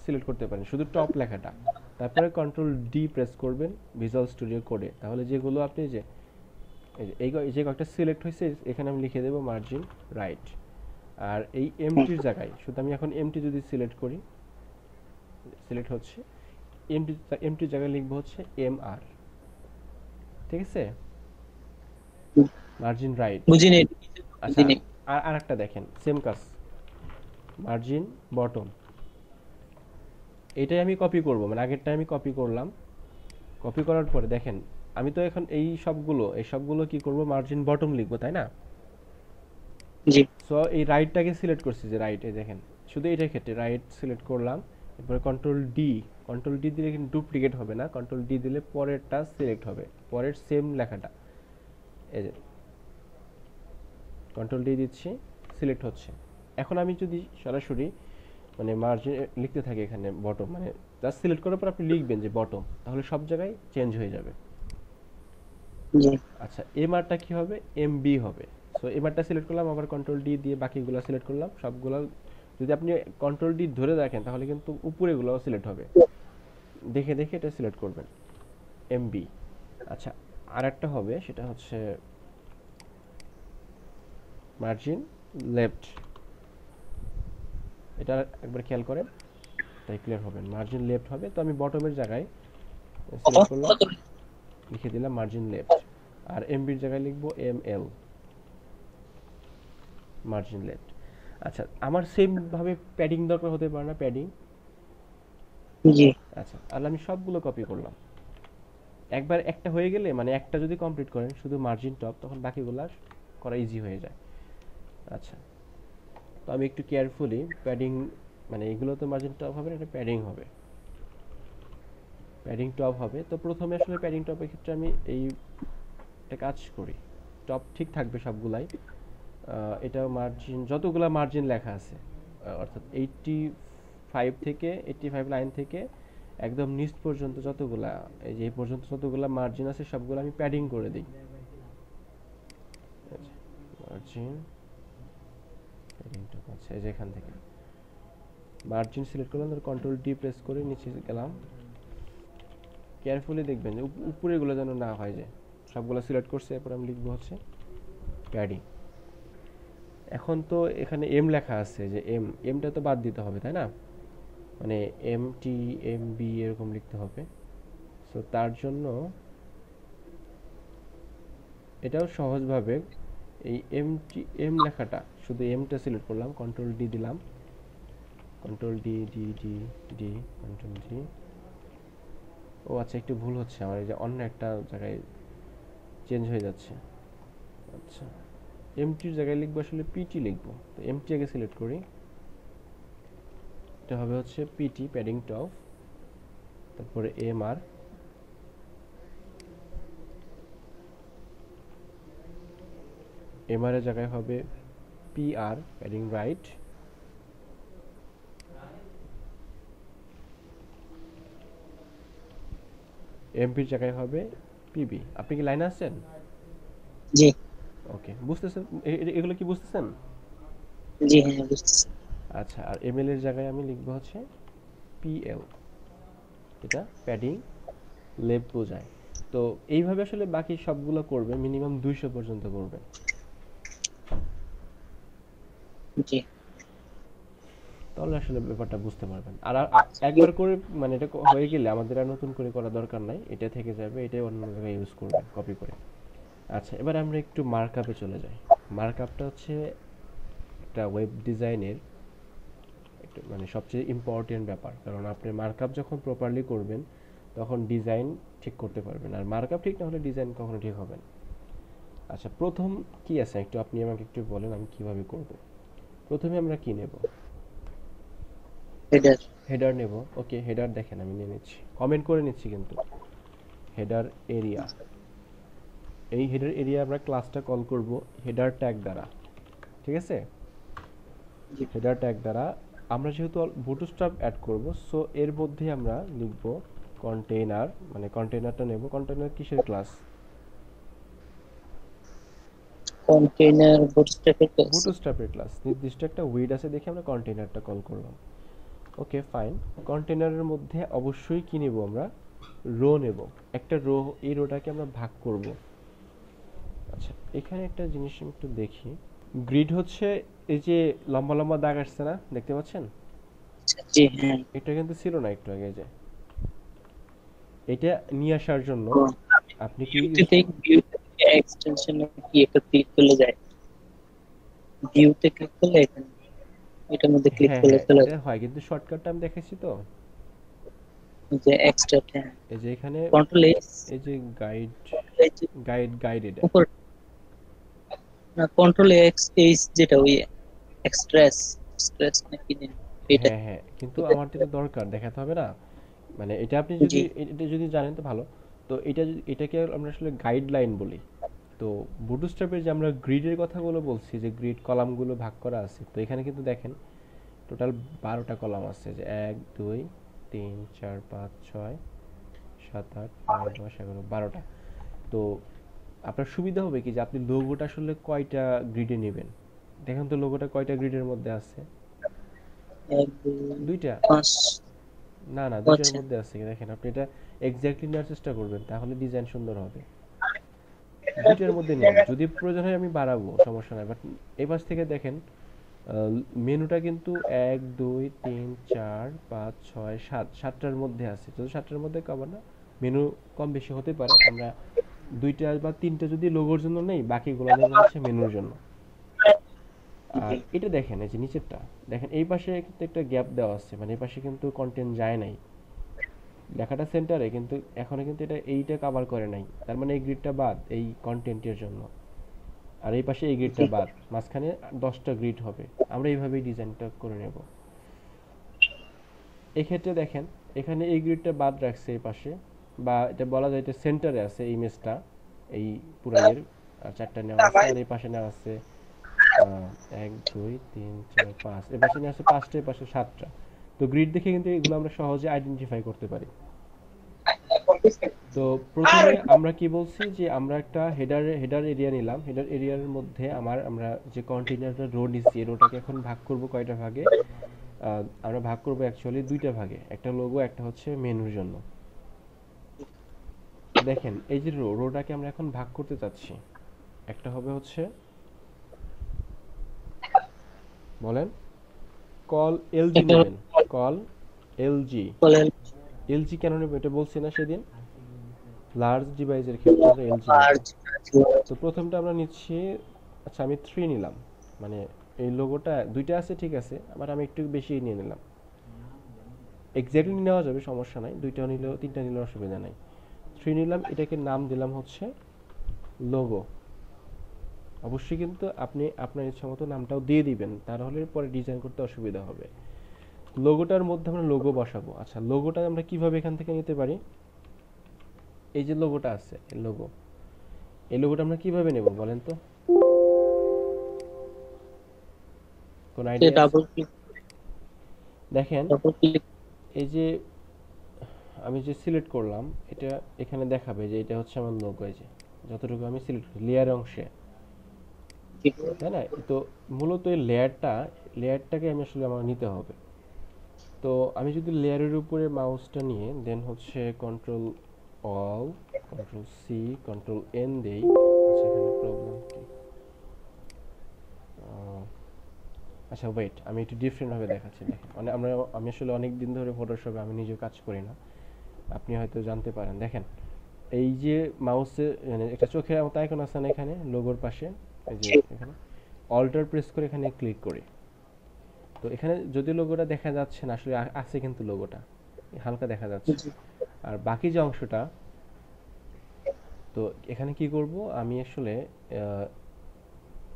সিলেক্ট করতে পারেন শুধু টপ লেখাটা, তারপরে কন্ট্রোল ডি প্রেস করবেন ভিজুয়াল স্টুডিও কোডে, তাহলে যেগুলো আপনি যে এই যে কয়েকটা সিলেক্ট হয়েছে এখানে আমি লিখে দেবো মার্জিন রাইট। আর এই এমটির জায়গায় শুধু আমি এখন এমটি যদি সিলেক্ট করি, সিলেক্ট হচ্ছে, এমটি এমটির জায়গায় লিখবো হচ্ছে MR, ঠিক আছে, মার্জিন রাইট। বুঝিনি, আচ্ছা, বুঝিনি। আর একটা দেখেন সেম কাজ, মার্জিন বটম, এটাই আমি কপি করব, মানে আগেরটা আমি কপি করলাম, কপি করার পরে দেখেন আমি তো এখন এই সবগুলো কি করব, মার্জিন বটম লিখবো, তাই না? জি। সো এই রাইটটাকে সিলেক্ট করছি, যে রাইট, এই দেখেন শুধু এটার ক্ষেত্রে রাইট সিলেক্ট করলাম, এরপরে কন্ট্রোল ডি দিলে কিন্তু ডুপ্লিকেট হবে না, কন্ট্রোল ডি দিলে পরেরটা সিলেক্ট হবে, পরের সেম লেখাটা, এই যে কন্ট্রোল ডি দিচ্ছি, সিলেক্ট হচ্ছে। এখন আমি যদি সরাসরি মানে মার্জিন লিখতে থাকি এখানে বটম, মানে জাস্ট সিলেক্ট করার পর আপনি লিখবেন যে বটম, তাহলে সব জায়গায় চেঞ্জ হয়ে যাবে। জি। আচ্ছা, এমআরটা কি হবে, MB হবে। সো এমআরটা সিলেক্ট করলাম, আবার কন্ট্রোল ডি দিয়ে বাকিগুলো সিলেক্ট করলাম, সবগুলো যদি আপনি কন্ট্রোল ডি ধরে রাখেন তাহলে কিন্তু উপরেগুলোও সিলেক্ট হবে, দেখে দেখে এটা সিলেক্ট করবেন, MB। আচ্ছা, আর একটা হবে, সেটা হচ্ছে মার্জিন লেফট, এটা একবার খেয়াল করেন, তাই ক্লিয়ার হবেন, মার্জিন লেফট হবে। তো আমি বটমের জায়গায় সিলেক্ট করলাম, লিখে দিলাম মার্জিন লেফট, আর MBর জায়গায় লিখবো ML, মার্জিন লেফট। আচ্ছা, আমার সেম ভাবে প্যাডিং দরকার হতে পারে না, প্যাডিং। জি। আচ্ছা, আর আমি সবগুলো কপি করলাম, একবার একটা হয়ে গেলে, মানে একটা যদি কমপ্লিট করেন শুধু মার্জিন টপ, তখন বাকিগুলো করা ইজি হয়ে যায়। আচ্ছা, তো আমি একটু কেয়ারফুলি প্যাডিং, মানে এগুলো তো মার্জিন টপ হবে না, এটা প্যাডিং হবে, প্যাডিং টপ হবে। তো প্রথমে আসলে প্যাডিং টপের ক্ষেত্রে আমি এই একটা কাজ করি, টপ ঠিক থাকবে সবগুলাই, এটা মার্জিন যতগুলা মার্জিন লেখা আছে, অর্থাৎ 85 লাইন থেকে একদম নিচ পর্যন্ত যতগুলা, এই যে এই পর্যন্ত যতগুলা মার্জিন আছে সবগুলো আমি প্যাডিং করে দিই, মার্জিন প্যাডিং টপ আছে, এই যে এখান থেকে মার্জিন সিলেক্ট করলাম, কন্ট্রোল ডি প্রেস করে নিচে গেলাম, কেয়ারফুলি দেখবেন যে উপরেগুলো যেন না হয়, যে সবগুলো সিলেক্ট করছে, এরপর আমি লিখবো হচ্ছে প্যাডিং। এখন তো এখানে এম লেখা আছে, যে এমটা তো বাদ দিতে হবে, তাই না? মানে MT MB এরকম লিখতে হবে। সো তার জন্য এটাও সহজভাবে এই এম লেখাটা, শুধু এমটা সিলেক্ট করলাম, কন্ট্রোল ডি দিলাম, control D D D D, control D. ও আচ্ছা, একটু ভুল হচ্ছে আমার, এই যে অন্য একটা জায়গায় চেঞ্জ হয়ে যাচ্ছে। আচ্ছা, এমটির জায়গায় লিখবো আসলে পিটি লিখবো, তো এমটি আগে সিলেক্ট করি, এটা হবে হচ্ছে পিটি প্যাডিং টপ, তারপরে MR, MR এর জায়গায় হবে PR প্যাডিং রাইট, MPর জায়গায় হবে PB। আপনি কি লাইনে আছেন? জি ওকে, বুঝতেছেন? এগুলো কি বুঝতেছেন? জি, হ্যাঁ বুঝতেছি। আচ্ছা, আর এমএল এর জায়গায় আমি লিখবো হচ্ছে পিএল, এটা প্যাডিং লেব বোঝায়। তো এইভাবে আসলে বাকি সবগুলো করবে, মিনিমাম 200 পর্যন্ত করবে। জি। তাহলে আসলে ব্যাপারটা বুঝতে পারবেন। আর একবার করে মানে এটা হয়ে গেলে আমাদের আর নতুন করে করা দরকার নাই, এটা থেকে যাবে, এটাই অন্য জায়গায় ইউজ করবেন কপি করে। আচ্ছা, এবার আমরা একটু মার্কআপে চলে যাই। মার্কআপটা হচ্ছে একটা ওয়েব ডিজাইনের একটু মানে সবচেয়ে ইম্পর্টেন্ট ব্যাপার, কারণ আপনি মার্কআপ যখন প্রপারলি করবেন তখন ডিজাইন ঠিক করতে পারবেন, আর মার্কআপ ঠিক না হলে ডিজাইন কখনো ঠিক হবে না। আচ্ছা, প্রথম কি আছে একটু আপনি আমাকে একটু বলেন আমি কিভাবে করব। প্রথমে আমরা কি নেব? হেডার। হেডার নেব। ওকে, হেডার দেখেন আমি নিয়ে নিচ্ছি, কমেন্ট করে নিচ্ছি কিন্তু। হেডার এরিয়া, এই হেডার এরিয়া আমরা ক্লাসটা কল করব হেডার ট্যাগ দ্বারা, ঠিক আছে? জি। হেডার ট্যাগ দ্বারা আমরা যেহেতু বুটস্ট্র্যাপ অ্যাড করব, সো এর মধ্যে আমরা লিখব কন্টেইনার, মানে কন্টেইনারটা নেব। কন্টেইনার কিসের ক্লাস? কন্টেইনার বুটস্ট্র্যাপের কাজ। বুটস্ট্র্যাপের ক্লাস। নির্দিষ্ট একটা উইড আছে দেখে আমরা কন্টেইনারটা কল করলাম। Okay fine. কন্টেইনারের মধ্যে অবশ্যই কি নেব আমরা? রো নেব। একটা রো, এই রোটাকে আমরা ভাগ করব। আচ্ছা, এখানে একটা জিনিস আমি একটু দেখি। গ্রিড হচ্ছে এই যে লম্বা লম্বা দাগ আসছে না, দেখতে পাচ্ছেন? জি হ্যাঁ। এটা কিন্তু ছিল না একটু আগে, যে এটা নিয়ে আসার জন্য ও, আপনি কি ভিউতে ইউজ থেকে ভিউতে এক্সটেনশনে কি একটা ক্লিক করলে যায়? ভিউতে ক্লিক করলে এখানে এটার মধ্যে ক্লিক হ্যাঁ করলে হ্যাঁ, চলে এটা যায়। হয় কিন্তু শর্টকাটটা আমি দেখাইছি তো। এই যে এক্সট্রা, হ্যাঁ। এই যে এখানে, কন্ট্রোল এস। এই যে গাইড, কন্ট্রোল এইচ। গাইড এটা। উপর না, কন্ট্রোল এক্স এইচ যেটা ওই এক্সট্রেস এক্সট্রেস নাকি জানি এটা। হ্যাঁ হ্যাঁ, কিন্তু এটা আমার তো এটা দরকার, দেখাতে হবে না? মানে এটা আপনি জি। যদি এটা যদি জানেন তো ভালো। তো এটা এটাকে আমরা আসলে গাইডলাইন বলি। তো বুটস্ট্র্যাপের যে আমরা গ্রিডের কথাগুলো বলছি, যে গ্রিড কলামগুলো ভাগ করা আছে, তো এখানে কিন্তু দেখেন টোটাল 12টা কলাম আছে, যে 1 2 3 4 5 6 7 8 9 10 11 12টা। তো আপনার সুবিধা হবে কি যে আপনি লোগোটা আসলে কয়টা গ্রিডে নেবেন। দেখেন তো লোগোটা কয়টা গ্রিডের মধ্যে আছে? এক দুই দুইটা। পাঁচ। না না, দুইটার আচ্ছা। মধ্যে আছে। দেখেন আপনি এটা এক্স্যাক্টলি নেওয়ার চেষ্টা করবেন, তাহলে ডিজাইন সুন্দর হবে। দুইটার মধ্যে নিন, যদি প্রয়োজন হয় আমি বাড়াবো, সমস্যা নাই, বাট এই পাশ থেকে দেখেন মেনুটা কিন্তু 1 2 3 4 5 6 7, সাতটার মধ্যে আছে। যদি সাতটার মধ্যে কভার না, মেনু কম বেশি হতে পারে। আমরা দুইটা বা তিনটা যদি লোগোর জন্য নেই, বাকিগুলো নেব হচ্ছে মেনুর জন্য। আর জি। এটা দেখেন, এই যে নিচেরটা দেখেন, এই পাশে কিন্তু একটা গ্যাপ দেওয়া আছে, মানে এই পাশে কিন্তু কন্টেন্ট যায় নাই। লেখাটা সেন্টারে কিন্তু এখনো কিন্তু এটা এইটা কভার করে নাই, তার মানে এই গ্রিডটা বাদ এই কন্টেন্টের জন্য। আর এই পাশে এই গ্রিডটা জি। বাদ, মাঝখানে 10টা গ্রিড হবে। আমরা এইভাবেই ডিজাইনটা করে নেব। এক্ষেত্রে দেখেন এখানে এই গ্রিডটা বাদ রাখছে এই পাশে, বা এটা বলা যায় এটা সেন্টারে আছে এই ইমেজটা, এই পুরাইয়ের। আর চারটা নেওয়া আছে, আর এই পাশে নেওয়া আছে 1 2 3 4 5, এ পাশে নেওয়া আছে পাঁচটা, এ পাশে সাতটা। তো গ্রিড দেখে কিন্তু এগুলো আমরা সহজে আইডেন্টিফাই করতে পারি। তো প্রথমে আমরা কি বলছি যে আমরা একটা হেডার এরিয়া নিলাম। হেডার এরিয়ার মধ্যে আমরা যে কন্টেইনারটা রো নিচ্ছি, এই রোটাকে এখন ভাগ করব কয়টা ভাগে? আমরা ভাগ করব অ্যাকচুয়ালি দুইটা ভাগে, একটা লোগো, একটা হচ্ছে মেনুর জন্য। তো দেখেন এই যে রোটাকে আমরা এখন ভাগ করতে চাচ্ছি, একটা হবে হচ্ছে, বলেন, কল এলজি এটা নেবেন। Call LG. বলে এলজি কেন নেব এটা বলছি না সেদিন? লার্জ ডিভাইসের ক্ষেত্রে আমরা এলজি নেব। লার্জ। তো প্রথমটা আমরা নিচ্ছি, আচ্ছা আমি 3 নিলাম, মানে এই লোগোটা দুইটা আছে ঠিক আছে, আবার আমি একটু বেশি নিয়ে নিলাম। এক্স্যাক্টলি নেওয়া যাবে, সমস্যা নাই, দুইটা নিলেও তিনটা নিলেও অসুবিধা নাই। 3 নিলাম, এটাকে নাম দিলাম হচ্ছে লোগো। অবশ্যই কিন্তু আপনি আপনার ইচ্ছা মতো নামটাও দিয়ে দিবেন, তাহলে পরে ডিজাইন করতে অসুবিধা হবে। লোগোটার মধ্যে আমরা লোগো বসাবো। আচ্ছা, লোগোটা আমরা কিভাবে এখান থেকে নিতে পারি? এই যে লোগোটা আছে, এই লোগো, এই লোগোটা আমরা কিভাবে নেব বলেন তো? কোন আইডিয়া আছে? Double click. দেখেন ডাবল ক্লিক। এই যে আমি যে সিলেক্ট করলাম, এটা এখানে দেখাবে যে এটা হচ্ছে আমার লোগো। এই যে যতটুকু আমি সিলেক্ট করি লেয়ার অংশে, জি তাই না? তো মূলত এই লেয়ারটাকে আমি আসলে আমার নিতে হবে। তো আমি যদি লেয়ারের উপরে মাউসটা নিয়ে দেন হচ্ছে control all, control C, control N দেই। আচ্ছা এখানে প্রবলেম কি? আহ, আচ্ছা ওয়েট, আমি একটু ডিফারেন্ট ভাবে দেখাচ্ছি। দেখেন আমি আসলে অনেক দিন ধরে ফটোশপে আমি নিজে কাজ করি না, আপনি হয়তো জানতে পারেন। দেখেন এই যে মাউসে মানে একটা চোখের মতো আইকন আছে না এখানে লোগোর পাশে, এই যে জি এখানে অল্টার প্রেস করে এখানে ক্লিক করি। তো এখানে যদি লোগোটা দেখা যাচ্ছে না, আসলে আছে কিন্তু লোগোটা হালকা দেখা যাচ্ছে। জি আর বাকি যে অংশটা, তো এখানে কি করব আমি আসলে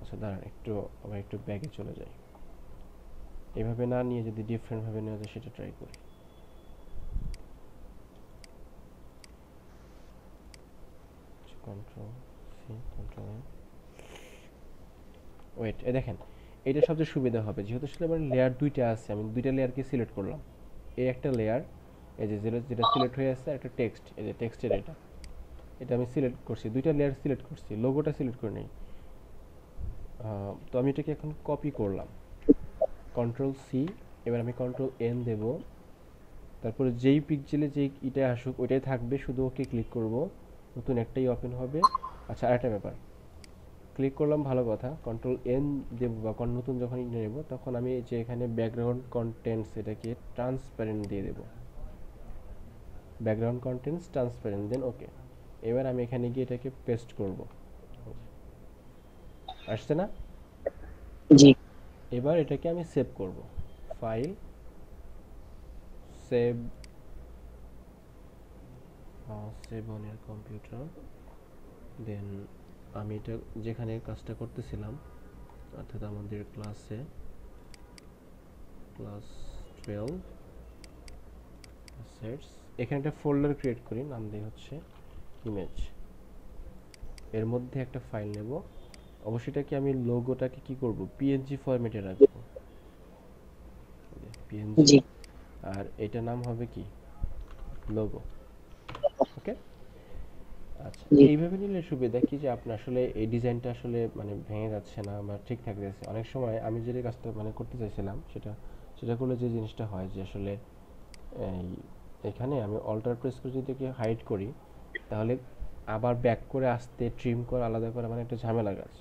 আচ্ছা দাঁড়ান একটু, আবার একটু ব্যাগে চলে যাই। এভাবে না নিয়ে যদি ডিফারেন্ট ভাবে নেওয়া যায় সেটা ট্রাই করি। Control C, control N, wait, এ দেখেন এটা সবচেয়ে সুবিধা হবে, যেহেতু আসলে আমার লেয়ার দুইটা আছে, আমি দুইটা লেয়ারকে সিলেক্ট করলাম। এই একটা লেয়ার, এই যে যেটা যেটা সিলেক্ট হয়ে আছে একটা টেক্সট, এই যে টেক্সটের এটা, এটা আমি সিলেক্ট করছি, দুইটা লেয়ার সিলেক্ট করছি, লোগোটা সিলেক্ট করে নেই। তো আমি এটাকে এখন কপি করলাম, কন্ট্রোল সি, এবার আমি কন্ট্রোল এন দেব। তারপরে যেই পিক্সেলে যেই এটা আসুক ওইটাই থাকবে, শুধু ওকে ক্লিক করব, নতুন একটাই ওপেন হবে। আচ্ছা আরেকটা ব্যাপার, ক্লিক করলাম ভালো কথা, কন্ট্রোল এন দেবো বা নতুন যখন ইনে নেব তখন আমি এই যে এখানে ব্যাকগ্রাউন্ড কন্টেন্টস এটাকে ট্রান্সপারেন্ট দিয়ে দেব, ব্যাকগ্রাউন্ড কন্টেন্টস ট্রান্সপারেন্ট, দেন ওকে। এবার আমি এখানে গিয়ে এটাকে পেস্ট করব, আসছে না? জি এবার এটাকে আমি সেভ করব, file, save, save on your computer. Then আমি এটা যেখানে কাজটা করতেছিলাম, অর্থাৎ আমাদের ক্লাসে, ক্লাস 12 অ্যাসেটস, এখানে একটা ফোল্ডার ক্রিয়েট করি, নাম দিই হচ্ছে ইমেজ। এর মধ্যে একটা ফাইল নেব, অবশ্যই এটাকে আমি লোগোটাকে কি করব পিএনজি ফরম্যাটে রাখবো, পিএনজি। জি আর এটা নাম হবে কি লোগো, ওকে। আচ্ছা জি এইভাবে নিলে সুবিধা কি যে আপনার আসলে এই ডিজাইনটা আসলে মানে ভেঙে যাচ্ছে না বা ঠিক থাকতেছে। অনেক সময় আমি যে কাজটা মানে করতে চাইছিলাম সেটা সেটা করলে যে জিনিসটা হয় যে আসলে এই এখানে আমি অল্টার প্রেস করে যদি এটাকে হাইড করি, তাহলে আবার ব্যাক করে আসতে ট্রিম করা আলাদা করা মানে একটা ঝামেলা কাজ।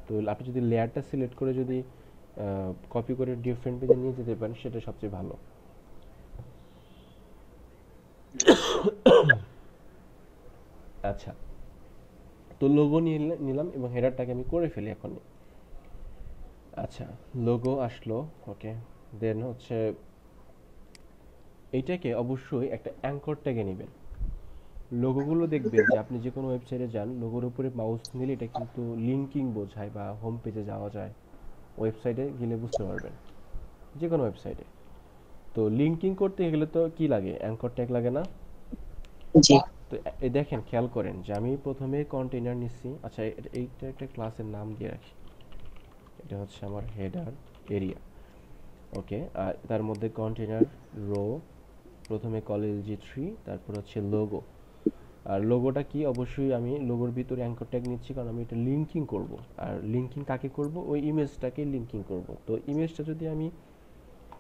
তো আপনি যদি লেয়ারটা সিলেক্ট করে যদি কপি করে ডিফারেন্ট পেজে নিয়ে যেতে পারেন সেটা সবচেয়ে ভালো। আচ্ছা, তো লোগো নিয়ে নিলাম এবং হেডারটাকে আমি করে ফেলি এখনই। আচ্ছা, লোগো আসলো, ওকে। দেন হচ্ছে এইটাকে অবশ্যই একটা অ্যাঙ্কর ট্যাগে নেবেন। লোগোগুলো দেখবেন যে আপনি যে কোনো ওয়েবসাইটে যান, লোগোর উপরে মাউস নিলে এটা কিন্তু লিঙ্কিং বোঝায় বা হোম পেজে যাওয়া যায়, ওয়েবসাইটে গেলে বুঝতে পারবেন, যে কোনো ওয়েবসাইটে। তো লিঙ্কিং করতে গেলে তো কি লাগে, অ্যাঙ্কর ট্যাগ লাগে না? জি তো এই দেখেন খেয়াল করেন যে আমি প্রথমে কন্টেইনার নিচ্ছি। আচ্ছা এইটা একটা ক্লাসের নাম দিয়ে রাখি, এটা হচ্ছে আমার হেডার এরিয়া, ওকে। আর তার মধ্যে কন্টেইনার রো, প্রথমে কলেলজি 3, তারপর হচ্ছে লোগো। আর লোগোটা কি, অবশ্যই আমি লোগোর ভিতরে অ্যাঙ্কর ট্যাগ নিচ্ছি কারণ আমি এটা লিঙ্কিং করব। আর লিঙ্কিং কাকে করব, ওই ইমেজটাকে লিঙ্কিং করব। তো ইমেজটা যদি আমি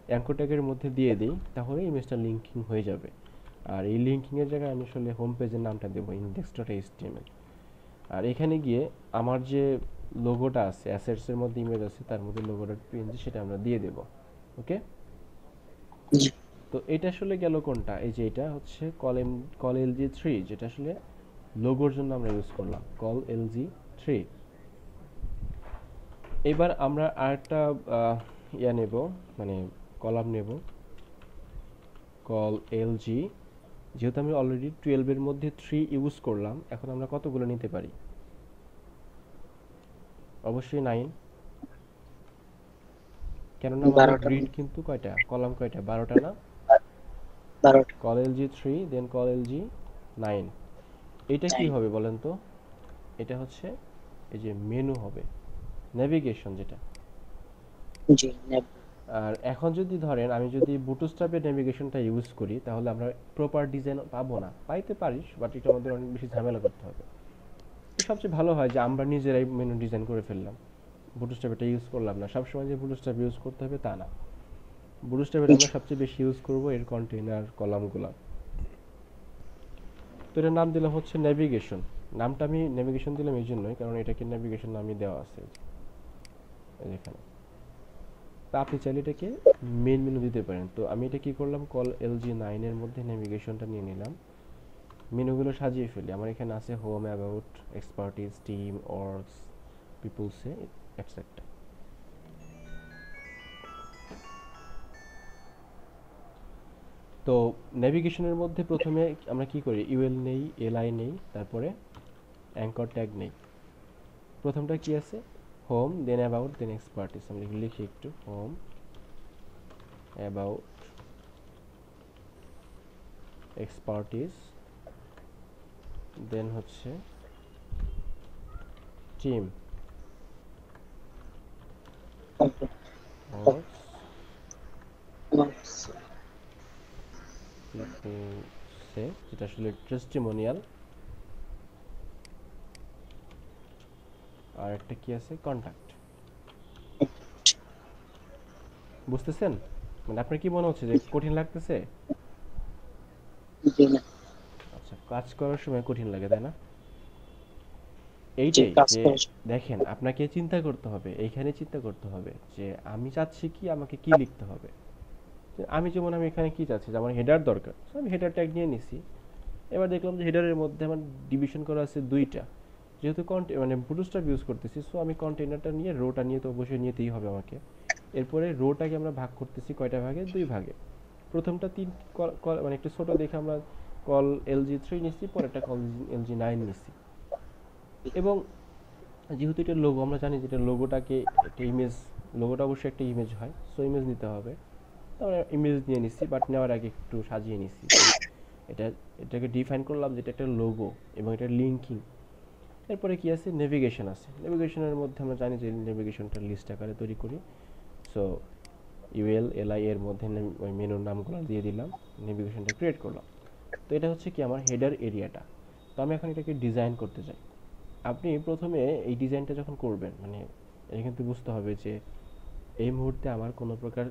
অ্যাঙ্কর ট্যাগের মধ্যে দিয়ে দিই তাহলে ইমেজটা লিঙ্কিং হয়ে যাবে। আর এই লিঙ্কিংয়ের জায়গায় আমি আসলে হোম পেজের নামটা দেবো index.html। আর এখানে গিয়ে আমার যে লোগোটা আছে, অ্যাসেটসের মধ্যে ইমেজ আছে, তার মধ্যে লোগোটার পিএনজি সেটা আমরা দিয়ে দেব, ওকে। জি তো এটা আসলে গেল কোনটা, এই যে এটা হচ্ছে কল LG 3, যেটা আসলে লোগোর জন্য আমরা ইউজ করলাম, কল LG 3। এবার আমরা আরেকটা ইয়া নেব, মানে কলাম নেব, কল LG। যেহেতু আমি অলরেডি 12 এর মধ্যে 3 ইউজ করলাম, এখন আমরা কতগুলো নিতে পারি? অবশ্যই 9, কেননা আমাদের 12টা গ্রিড কিন্তু কয়টা, কলাম কয়টা, 12টা না? 12টা কল LG 3 দেন কল LG 9। এটা কি চাই হবে বলেন তো? এটা হচ্ছে এই যে মেনু হবে, নেভিগেশন যেটা। জি নেব আর এখন যদি ধরেন আমি যদি বুটস্ট্র্যাপের নেভিগেশনটা ইউজ করি তাহলে আমরা প্রপার ডিজাইন পাবো না, পাইতে পারিস বাট এটা আমাদের অনেক বেশি ঝামেলা করতে হবে। সবচেয়ে ভালো হয় যে আমরা নিজেরাই মেনু ডিজাইন করে ফেললাম, বুটস্ট্র্যাপ এটা ইউজ করলাম না। সবসময় যে বুটস্ট্র্যাপ ইউজ করতে হবে তা না, বুটস্ট্র্যাপের আমরা জি সবচেয়ে বেশি ইউজ করব এর কন্টেইনার কলামগুলো। তো এটার নাম দিলাম হচ্ছে নেভিগেশন। নামটা আমি নেভিগেশন দিলাম এই জন্যই কারণ এটাকে নেভিগেশন নামই দেওয়া আছে এখানে। তা আপনি চাইলে এটাকে মেন মেনু দিতে পারেন। তো আমি এটা কি করলাম, কল LG9 এর মধ্যে নেভিগেশনটা নিয়ে নিলাম, মেনুগুলো সাজিয়ে ফেলি। আমার এখানে আছে home, about, expertise, team, orgs, পিপলসে, এটসেট্রা। তো নেভিগেশনের মধ্যে প্রথমে আমরা কি করি, ইউএল নেই, এলআই নেই, তারপরে অ্যাঙ্কর ট্যাগ নেই। প্রথমটা কি আছে, home, then about, then expertise. আমরা লিখি একটু, হোম, অ্যাবাউট, এক্সপার্টিস, দেন হচ্ছে টিম, তারপর অর্গস, আমার পিপলসে, যেটা আসলে টেস্টিমোনিয়াল, আর একটা কি আছে, কন্ট্যাক্ট। বুঝতেছেন? মানে আপনার কি মনে হচ্ছে যে কঠিন লাগতেছে? জি না আচ্ছা, কাজ করার সময় কঠিন লাগে তাই না? যে এইটাই কাজ যে করার দেখেন, আপনাকে চিন্তা করতে হবে, এইখানে চিন্তা করতে হবে যে আমি চাচ্ছি কি, আমাকে কি লিখতে হবে। আমি যেমন আমি এখানে কি চাচ্ছি যে আমার হেডার দরকার, আমি হেডার ট্যাগ নিয়ে নিছি। এবার দেখলাম যে হেডারের মধ্যে আমার ডিভিশন করা আছে দুইটা, যেহেতু মানে বুটস্ট্র্যাপ ইউজ করতেছি, সো আমি কন্টেইনারটা নিয়ে, রোটা নিয়ে তো অবশ্যই নিতেই হবে আমাকে। এরপরে রোটাকে আমরা ভাগ করতেছি কয়টা ভাগে, দুই ভাগে। প্রথমটা মানে একটু ছোট দেখে আমরা কল LG3 নিচ্ছি, পরেরটা কল LG9 নিচ্ছি। এবং যেহেতু এটা লোগো, আমরা জানি যে এটা লোগোটাকে একটা ইমেজ, লোগোটা অবশ্যই একটা ইমেজ হয়, সো ইমেজ নিতে হবে। তো আমরা ইমেজ নিয়ে নিচ্ছি, বাট নেওয়ার আগে একটু সাজিয়ে নিচ্ছি। এটা এটাকে ডিফাইন করলাম যে এটা একটা লোগো এবং এটা লিঙ্কিং। এরপরে কি আছে, নেভিগেশন আছে। নেভিগেশনের মধ্যে আমরা জানি যে নেভিগেশনটা লিস্ট আকারে তৈরি করি। সো UL LI এর মধ্যে ওই মেনুর নামগুলো দিয়ে দিলাম, নেভিগেশনটা ক্রিয়েট করলাম। তো এটা হচ্ছে কি আমার হেডার এরিয়াটা। তো আমি এখন এটাকে ডিজাইন করতে চাই। আপনি প্রথমে এই ডিজাইনটা যখন করবেন, মানে এটা কিন্তু বুঝতে হবে যে এই মুহূর্তে আমার কোনো প্রকার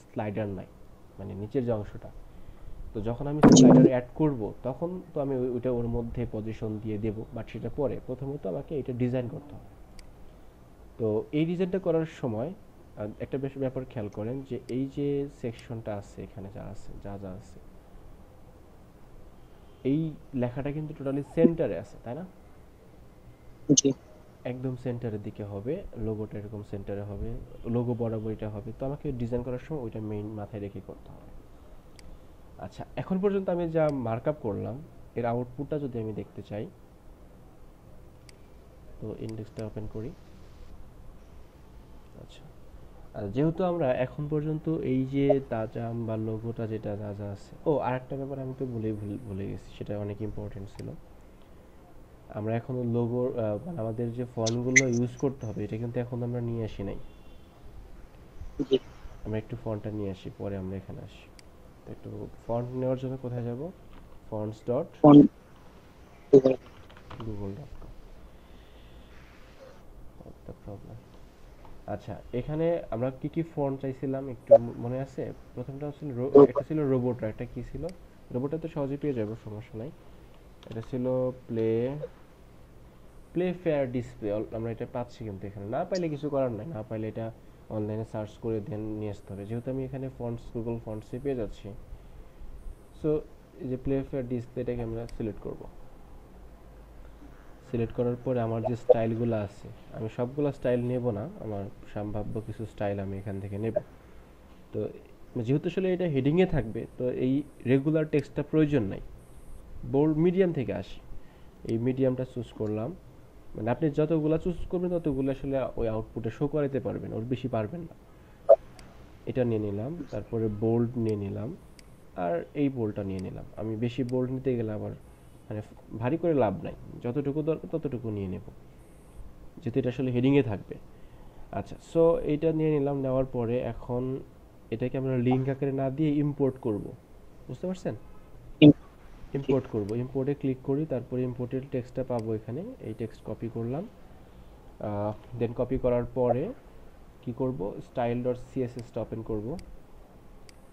স্লাইডার নাই, মানে নিচের যে অংশটা। তো যখন আমি স্লাইডার অ্যাড করব তখন তো আমি ওইটা ওর মধ্যে পজিশন দিয়ে দেব, বাট সেটা পরে, প্রথমত আমাকে এটা ডিজাইন করতে হবে। তো এই ডিজাইনটা করার সময় একটা বেশ ব্যাপার খেয়াল করেন যে এই যে সেকশনটা আছে এখানে, যা আছে, যা যা আছে, এই লেখাটা কিন্তু টোটালি সেন্টারে আছে, তাই না? জি একদম সেন্টারের দিকে হবে, লোগোটা এরকম সেন্টারে হবে, লোগো বরাবর এটা হবে। তো আমাকে ডিজাইন করার সময় ওইটা মেইন মাথায় রেখে করতে হবে। আচ্ছা, এখন পর্যন্ত আমি যা মার্কআপ করলাম, এর আউটপুটটা যদি আমি দেখতে চাই, তো ইন্ডেক্সটা ওপেন করি। আচ্ছা, আর যেহেতু আমরা এখন পর্যন্ত এই যে তাজাম বা লোগোটা যেটা যা যা আছে, ও আরেকটা ব্যাপার আমি তো ভুলে গেছি, সেটা অনেক ইম্পর্টেন্ট ছিল। আমরা এখনো লোগোর মানে আমাদের যে ফন্টগুলো ইউজ করতে হবে, এটা কিন্তু এখন আমরা নিয়ে আসি নাই। জি আমরা একটু ফন্টটা নিয়ে আসি, পরে আমরা এখানে আসি। তো একটু ফন্ট নেওয়ার জন্য কোথায় যাব, fonts dot phone Google Google dot com. The problem. আচ্ছা, এখানে আমরা কি কি ফন্ট চাইছিলাম একটু মনে আছে? প্রথমটা ছিল একটা ছিল রোবোটা, একটা কি ছিল, রোবোটা তো সহজে পেয়ে যাবো, সমস্যা নাই। এটা ছিল প্লে প্লে ফেয়ার ডিসপ্লে, আমরা এটা পাচ্ছি, কিন্তু এখানে না পাইলে কিছু করার নাই, না পাইলে এটা অনলাইনে সার্চ করে দেন নিয়ে আসতে হবে। যেহেতু আমি এখানে ফন্টস, গুগল ফন্টসে পেয়ে যাচ্ছি, সো এই যে প্লে ফেয়ার ডিসপ্লেটাকে আমরা সিলেক্ট করব। সিলেক্ট করার পরে আমার যে স্টাইলগুলো আছে, আমি সবগুলো স্টাইল নেব না, আমার সম্ভাব্য কিছু স্টাইল আমি এখান থেকে নেব। তো যেহেতু আসলে এটা হেডিংয়ে থাকবে, তো এই রেগুলার টেক্সটটা প্রয়োজন নাই, বোল্ড মিডিয়াম থেকে আসি, এই মিডিয়ামটা চুজ করলাম। মানে আপনি যতগুলো চুজ করবেন ততগুলো আসলে ওই আউটপুটে শো করাতে পারবেন, ওর বেশি পারবেন না। এটা নিয়ে নিলাম, তারপরে বোল্ড নিয়ে নিলাম, আর এই বোল্ডটা নিয়ে নিলাম। আমি বেশি বোল্ড নিতে গেলে আবার মানে ভারী করে লাভ নাই, যতটুকু দরকার ততটুকু নিয়ে নেব, যেহেতু এটা আসলে হেডিংয়ে থাকবে। আচ্ছা, সো এইটা নিয়ে নিলাম, নেওয়ার পরে এখন এটাকে আমরা লিঙ্ক আকারে না দিয়ে ইম্পোর্ট করব। বুঝতে পারছেন? জি ইম্পোর্ট করব, ইম্পোর্টে ক্লিক করি, তারপরে ইম্পোর্টেড টেক্সটটা পাবো এখানে, এই টেক্সট কপি করলাম। দেন কপি করার পরে কি করব, স্টাইল ডট সিএসএসটা ওপেন করব,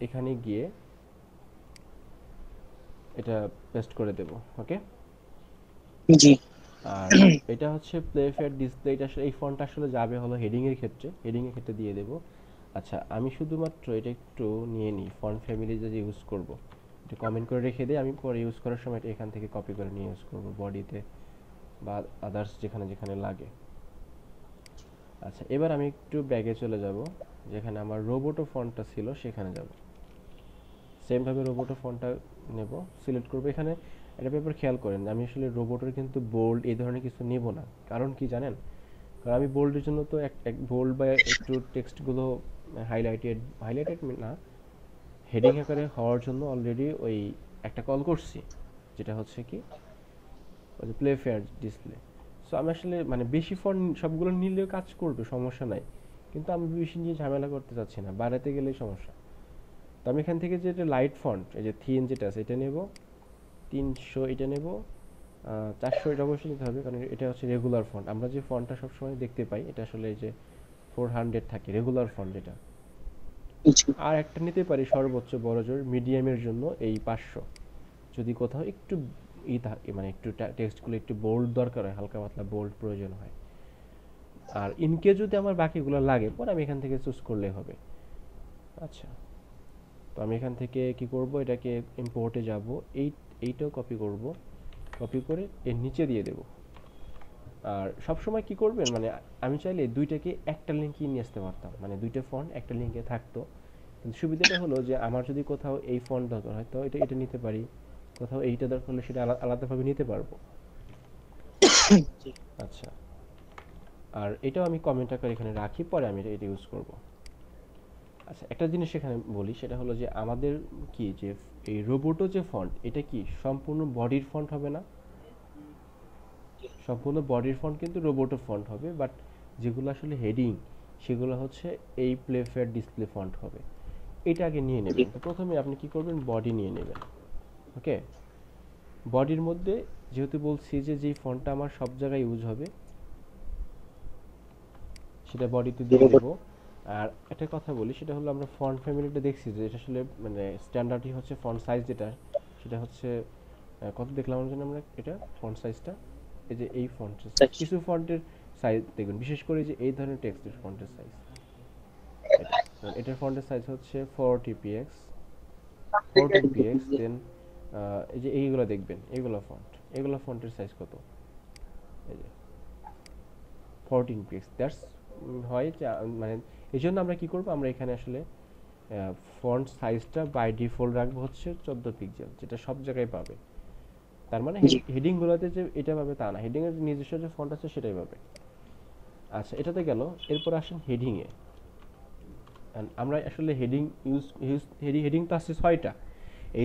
এখানে গিয়ে এটা পেস্ট করে দেব। ওকে, জি আর এটা হচ্ছে প্লে ফেয়ার ডিসপ্লে, এটা আসলে এই ফন্টটা আসলে যাবে হলো হেডিংয়ের ক্ষেত্রে, হেডিংয়ের ক্ষেত্রে দিয়ে দেব। আচ্ছা, আমি শুধুমাত্র এটা একটু নিয়ে নিই, ফন্ট ফ্যামিলি যে ইউজ করব এটা কমেন্ট করে রেখে দিই, আমি পরে ইউজ করার সময় এটা এখান থেকে কপি করে নিয়ে ইউজ করব বডিতে বা আদার্স যেখানে যেখানে লাগে। আচ্ছা, এবার আমি একটু ব্যাগে চলে যাব, যেখানে আমার রোবোটো ফন্টটা ছিল সেখানে যাব। সেমভাবে রোবোটো ফন্টটা নেব, সিলেক্ট করব। এখানে একটা ব্যাপার খেয়াল করেন, আমি আসলে রোবোটের কিন্তু বোল্ড এই ধরনের কিছু নেব না। কারণ কি জানেন, কারণ আমি বোল্ডের জন্য তো এক বোল্ড বা একটু টেক্সটগুলো হাইলাইটেড হাইলাইটেড না, হেডিং আকারে হওয়ার জন্য অলরেডি ওই একটা কল করছি, যেটা হচ্ছে কি ওই যে প্লে ফেয়ার ডিসপ্লে। সো আমি আসলে মানে বেশি ফন্ট সবগুলো নিলেও কাজ করবে, সমস্যা নাই, কিন্তু আমি বেশি নিয়ে ঝামেলা করতে চাচ্ছি না, বাড়াতে গেলেই সমস্যা। তো আমি এখান থেকে যেটা লাইট ফন্ট, এই যে থিন যেটা আছে এটা নেব, 300 এটা নেব, 400 এটা অবশ্যই নিতে হবে, কারণ এটা হচ্ছে রেগুলার ফন্ট। আমরা যে ফন্টটা সবসময় দেখতে পাই এটা আসলে এই যে 400 থাকে রেগুলার ফন্ট যেটা। জি আর একটা নিতে পারি সর্বোচ্চ বড় জোর মিডিয়ামের জন্য এই 500, যদি কোথাও একটু মানে একটু টেক্সটগুলো একটু বোল্ড দরকার হয়, হালকা পাতলা বোল্ড প্রয়োজন হয়। আর ইনকেস যদি আমার বাকিগুলো লাগে পরে আমি এখান থেকে চুজ করলে হবে। আচ্ছা, তো আমি এখান থেকে কি করব, এটাকে ইম্পোর্টে যাব, এইটাও কপি করব, কপি করে এর নিচে দিয়ে দেব। আর সবসময় কি করবেন, মানে আমি চাইলে দুইটাকে একটা লিঙ্কে নিয়ে আসতে পারতাম, মানে দুইটা ফন্ট একটা লিঙ্কে থাকতো, কিন্তু সুবিধাটা হলো যে আমার যদি কোথাও এই ফন্ট দরকার হয় তো এটা এটা নিতে পারি, কোথাও এইটা দরকার হলে সেটা আলাদাভাবে নিতে পারবো। জি আচ্ছা, আর এটাও আমি কমেন্ট আকারে এখানে রাখি, পরে আমি এটা ইউজ করব। আচ্ছা, একটা জিনিস এখানে বলি, সেটা হলো যে আমাদের কি যে এই রোবোটো যে ফন্ট এটা কি সম্পূর্ণ বডির ফন্ট হবে না, সম্পূর্ণ বডির ফন্ট কিন্তু রোবোটো ফন্ট হবে, বাট যেগুলো আসলে হেডিং সেগুলো হচ্ছে এই প্লে ফেয়ার ডিসপ্লে ফন্ট হবে। এটা আগে নিয়ে জি নেবেন। তো প্রথমে আপনি কি করবেন, বডি নিয়ে নেবেন। ওকে, বডির মধ্যে যেহেতু বলছি যে যেই ফন্টটা আমার সব জায়গায় ইউজ হবে সেটা বডিতে দিয়ে রোবট দেব। আর একটা কথা বলি, সেটা হলো আমরা ফন্ট ফ্যামিলিটা দেখছি যে এটা আসলে মানে স্ট্যান্ডার্ডই হচ্ছে ফন্ট সাইজ যেটা, সেটা হচ্ছে কত দেখলাম যেন আমরা এটা ফন্ট সাইজটা, এই যে এই ফন্টের সাইজ, সাইজ। কিছু ফন্টের সাইজ দেখবেন, বিশেষ করে যে এই ধরনের টেক্সটের ফন্টের সাইজ এটা, এটার ফন্টের সাইজ হচ্ছে 40px, 14px। দেন এই যে এইগুলো দেখবেন, এগুলো ফন্টের সাইজ কত, এই যে 14px, দ্যাটস হয় যে মানে এই জন্য আমরা কি করব, আমরা এখানে আসলে ফন্ট সাইজটা বাই ডিফল্ট রাখবো হচ্ছে 14 পিক্সেল, যেটা সব জায়গায় পাবে। তার মানে জি হেডিংগুলোতে যে এটা পাবে তা না, হেডিংয়ের নিজস্ব যে ফন্ট আছে সেটাই পাবে। আচ্ছা, এটাতে গেল, এরপর আসেন হেডিংয়ে। আমরা আসলে হেডিং হেডিং তো আছে 6টা,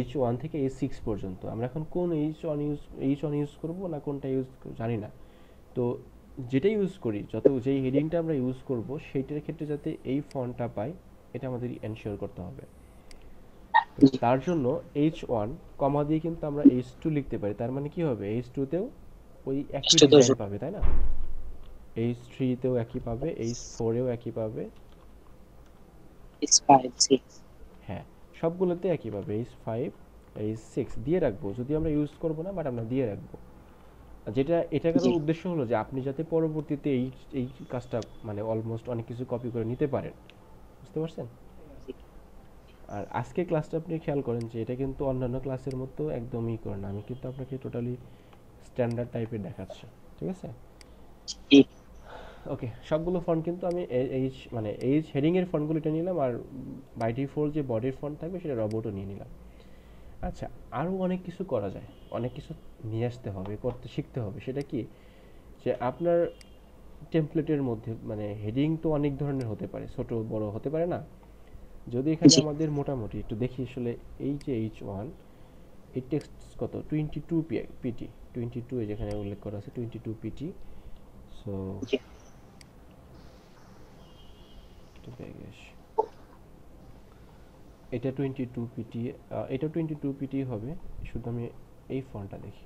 H1 থেকে H6 পর্যন্ত। আমরা এখন কোন H1 ইউজ করব না কোনটা ইউজ জানি না। তো যেটা ইউজ করি, যেই হেডিংটা আমরা ইউজ করব সেইটার ক্ষেত্রে যাতে এই ফন্টটা পাই, এটা আমাদের এনশিওর করতে হবে। তো জি তার জন্য H1 কমা দিয়ে কিন্তু আমরা H2 লিখতে পারি, তার মানে কি হবে, H2 তেও ওই একই ডিজাইন 110 পাবে, তাই না? H3 তেও একই পাবে, H4 এও একই পাবে। স্পাইল জি হ্যাঁ, সবগুলোতে একই পাবে, H5 H6 দিয়ে রাখবো, যদি আমরা ইউজ করব না, বাট আমরা দিয়ে রাখবো। যেটা এটা জি করার উদ্দেশ্য হলো যে আপনি যাতে পরবর্তীতে এই এই কাজটা মানে অলমোস্ট অনেক কিছু কপি করে নিতে পারেন, বুঝতে পারছেন? জি আর আজকে ক্লাসটা আপনি খেয়াল করেন যে এটা কিন্তু অন্যান্য ক্লাসের মতো একদমই করে না, আমি কিন্তু আপনাকে টোটালি স্ট্যান্ডার্ড টাইপের দেখাচ্ছি, ঠিক আছে? জি ওকে, সবগুলো ফন্ট কিন্তু আমি এইচ মানে এইচ হেডিং এর ফন্টগুলো এটা নিলাম, আর বাই ডিফল্ট যে বডির ফন্ট থাকবে সেটা রবটও নিয়ে নিলাম। আচ্ছা, আরও অনেক কিছু করা যায়, অনেক কিছু নিয়ে আসতে হবে, করতে শিখতে হবে। সেটা কি, যে আপনার টেমপ্লেটের মধ্যে মানে হেডিং তো অনেক ধরনের হতে পারে, ছোট বড় হতে পারে না? যদি এখানে জি আমাদের মোটামুটি একটু দেখি আসলে এই যে H1 এই টেক্সট কত 22 পিটি, 22 যেখানে উল্লেখ করা আছে 22 পিটি। সো জি এটা 22 পিটি, এটা 22 পিটি হবে। শুধু আমি এই ফন্টটা দেখি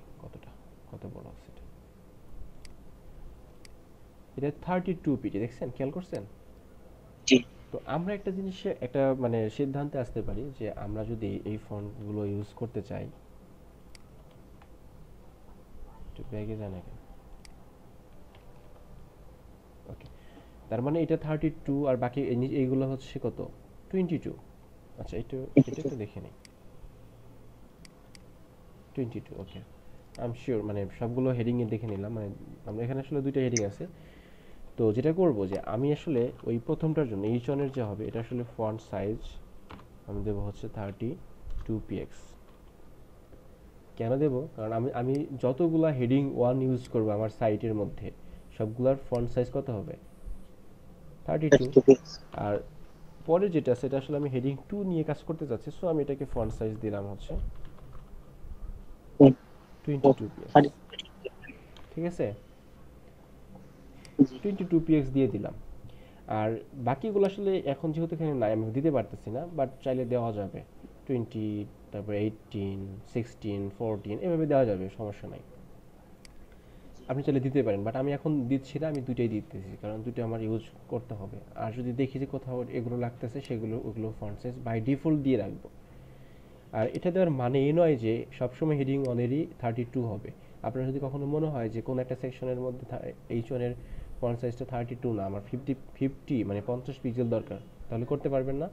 কত বড় আছে এটা 32 পিটি, দেখছেন, খেয়াল করছেন? জি। তো আমরা একটা জিনিসে একটা মানে সিদ্ধান্তে আসতে পারি যে আমরা যদি এই ফন্টগুলো ইউজ করতে চাই, একটু ব্যাগে যান কেন, ওকে, তার মানে এটা 32 আর বাকি এইগুলো হচ্ছে কত, 22। আচ্ছা এটা একটু দেখে নিই, 22, ওকে। আই এম শিওর, মানে সবগুলো হেডিং এ দেখে নিলাম, মানে আমরা এখানে আসলে দুইটা হেডিং আছে। তো যেটা করব যে আমি আসলে ওই প্রথমটার জন্য এইচ ওয়ানের যে হবে এটা আসলে ফন্ট সাইজ আমি দেবো হচ্ছে 32px। কেন দেব? কারণ আমি আমি যতগুলা হেডিং ওয়ান ইউজ করব আমার সাইটের মধ্যে সবগুলার ফন্ট সাইজ কত হবে, 32। আর পরে যেটা সেটা আসলে আমি হেডিং 2 নিয়ে কাজ করতে যাচ্ছি, সো আমি এটাকে ফন্ট সাইজ দিলাম হচ্ছে 22px। ঠিক আছে, 22px দিয়ে দিলাম। আর বাকিগুলো আসলে এখন যেহেতু এখানে নাই আমি দিতে পারতেছি না, বাট চাইলে দেওয়া যাবে 20, তারপর 18, 16, 14 এভাবে দেওয়া যাবে, সমস্যা নাই, আপনি চাইলে দিতে পারেন। বাট আমি এখন দিচ্ছি না, আমি দুইটাই দিতেছি কারণ দুটো আমার ইউজ করতে হবে। আর যদি দেখি যে কোথাও এগুলো লাগতেছে সেগুলো ওগুলো ফন্ট সাইজ বাই ডিফল্ট দিয়ে রাখবো। আর এটা দেওয়ার মানে এই নয় যে সবসময় হেডিং ওয়ানেরই 32 হবে। আপনার যদি কখনো মনে হয় যে কোনো একটা সেকশনের মধ্যে এইচ ওয়ানের ফন্ট সাইজটা 32 না, আমার 50 মানে 50 পিক্সেল দরকার, তাহলে করতে পারবেন না।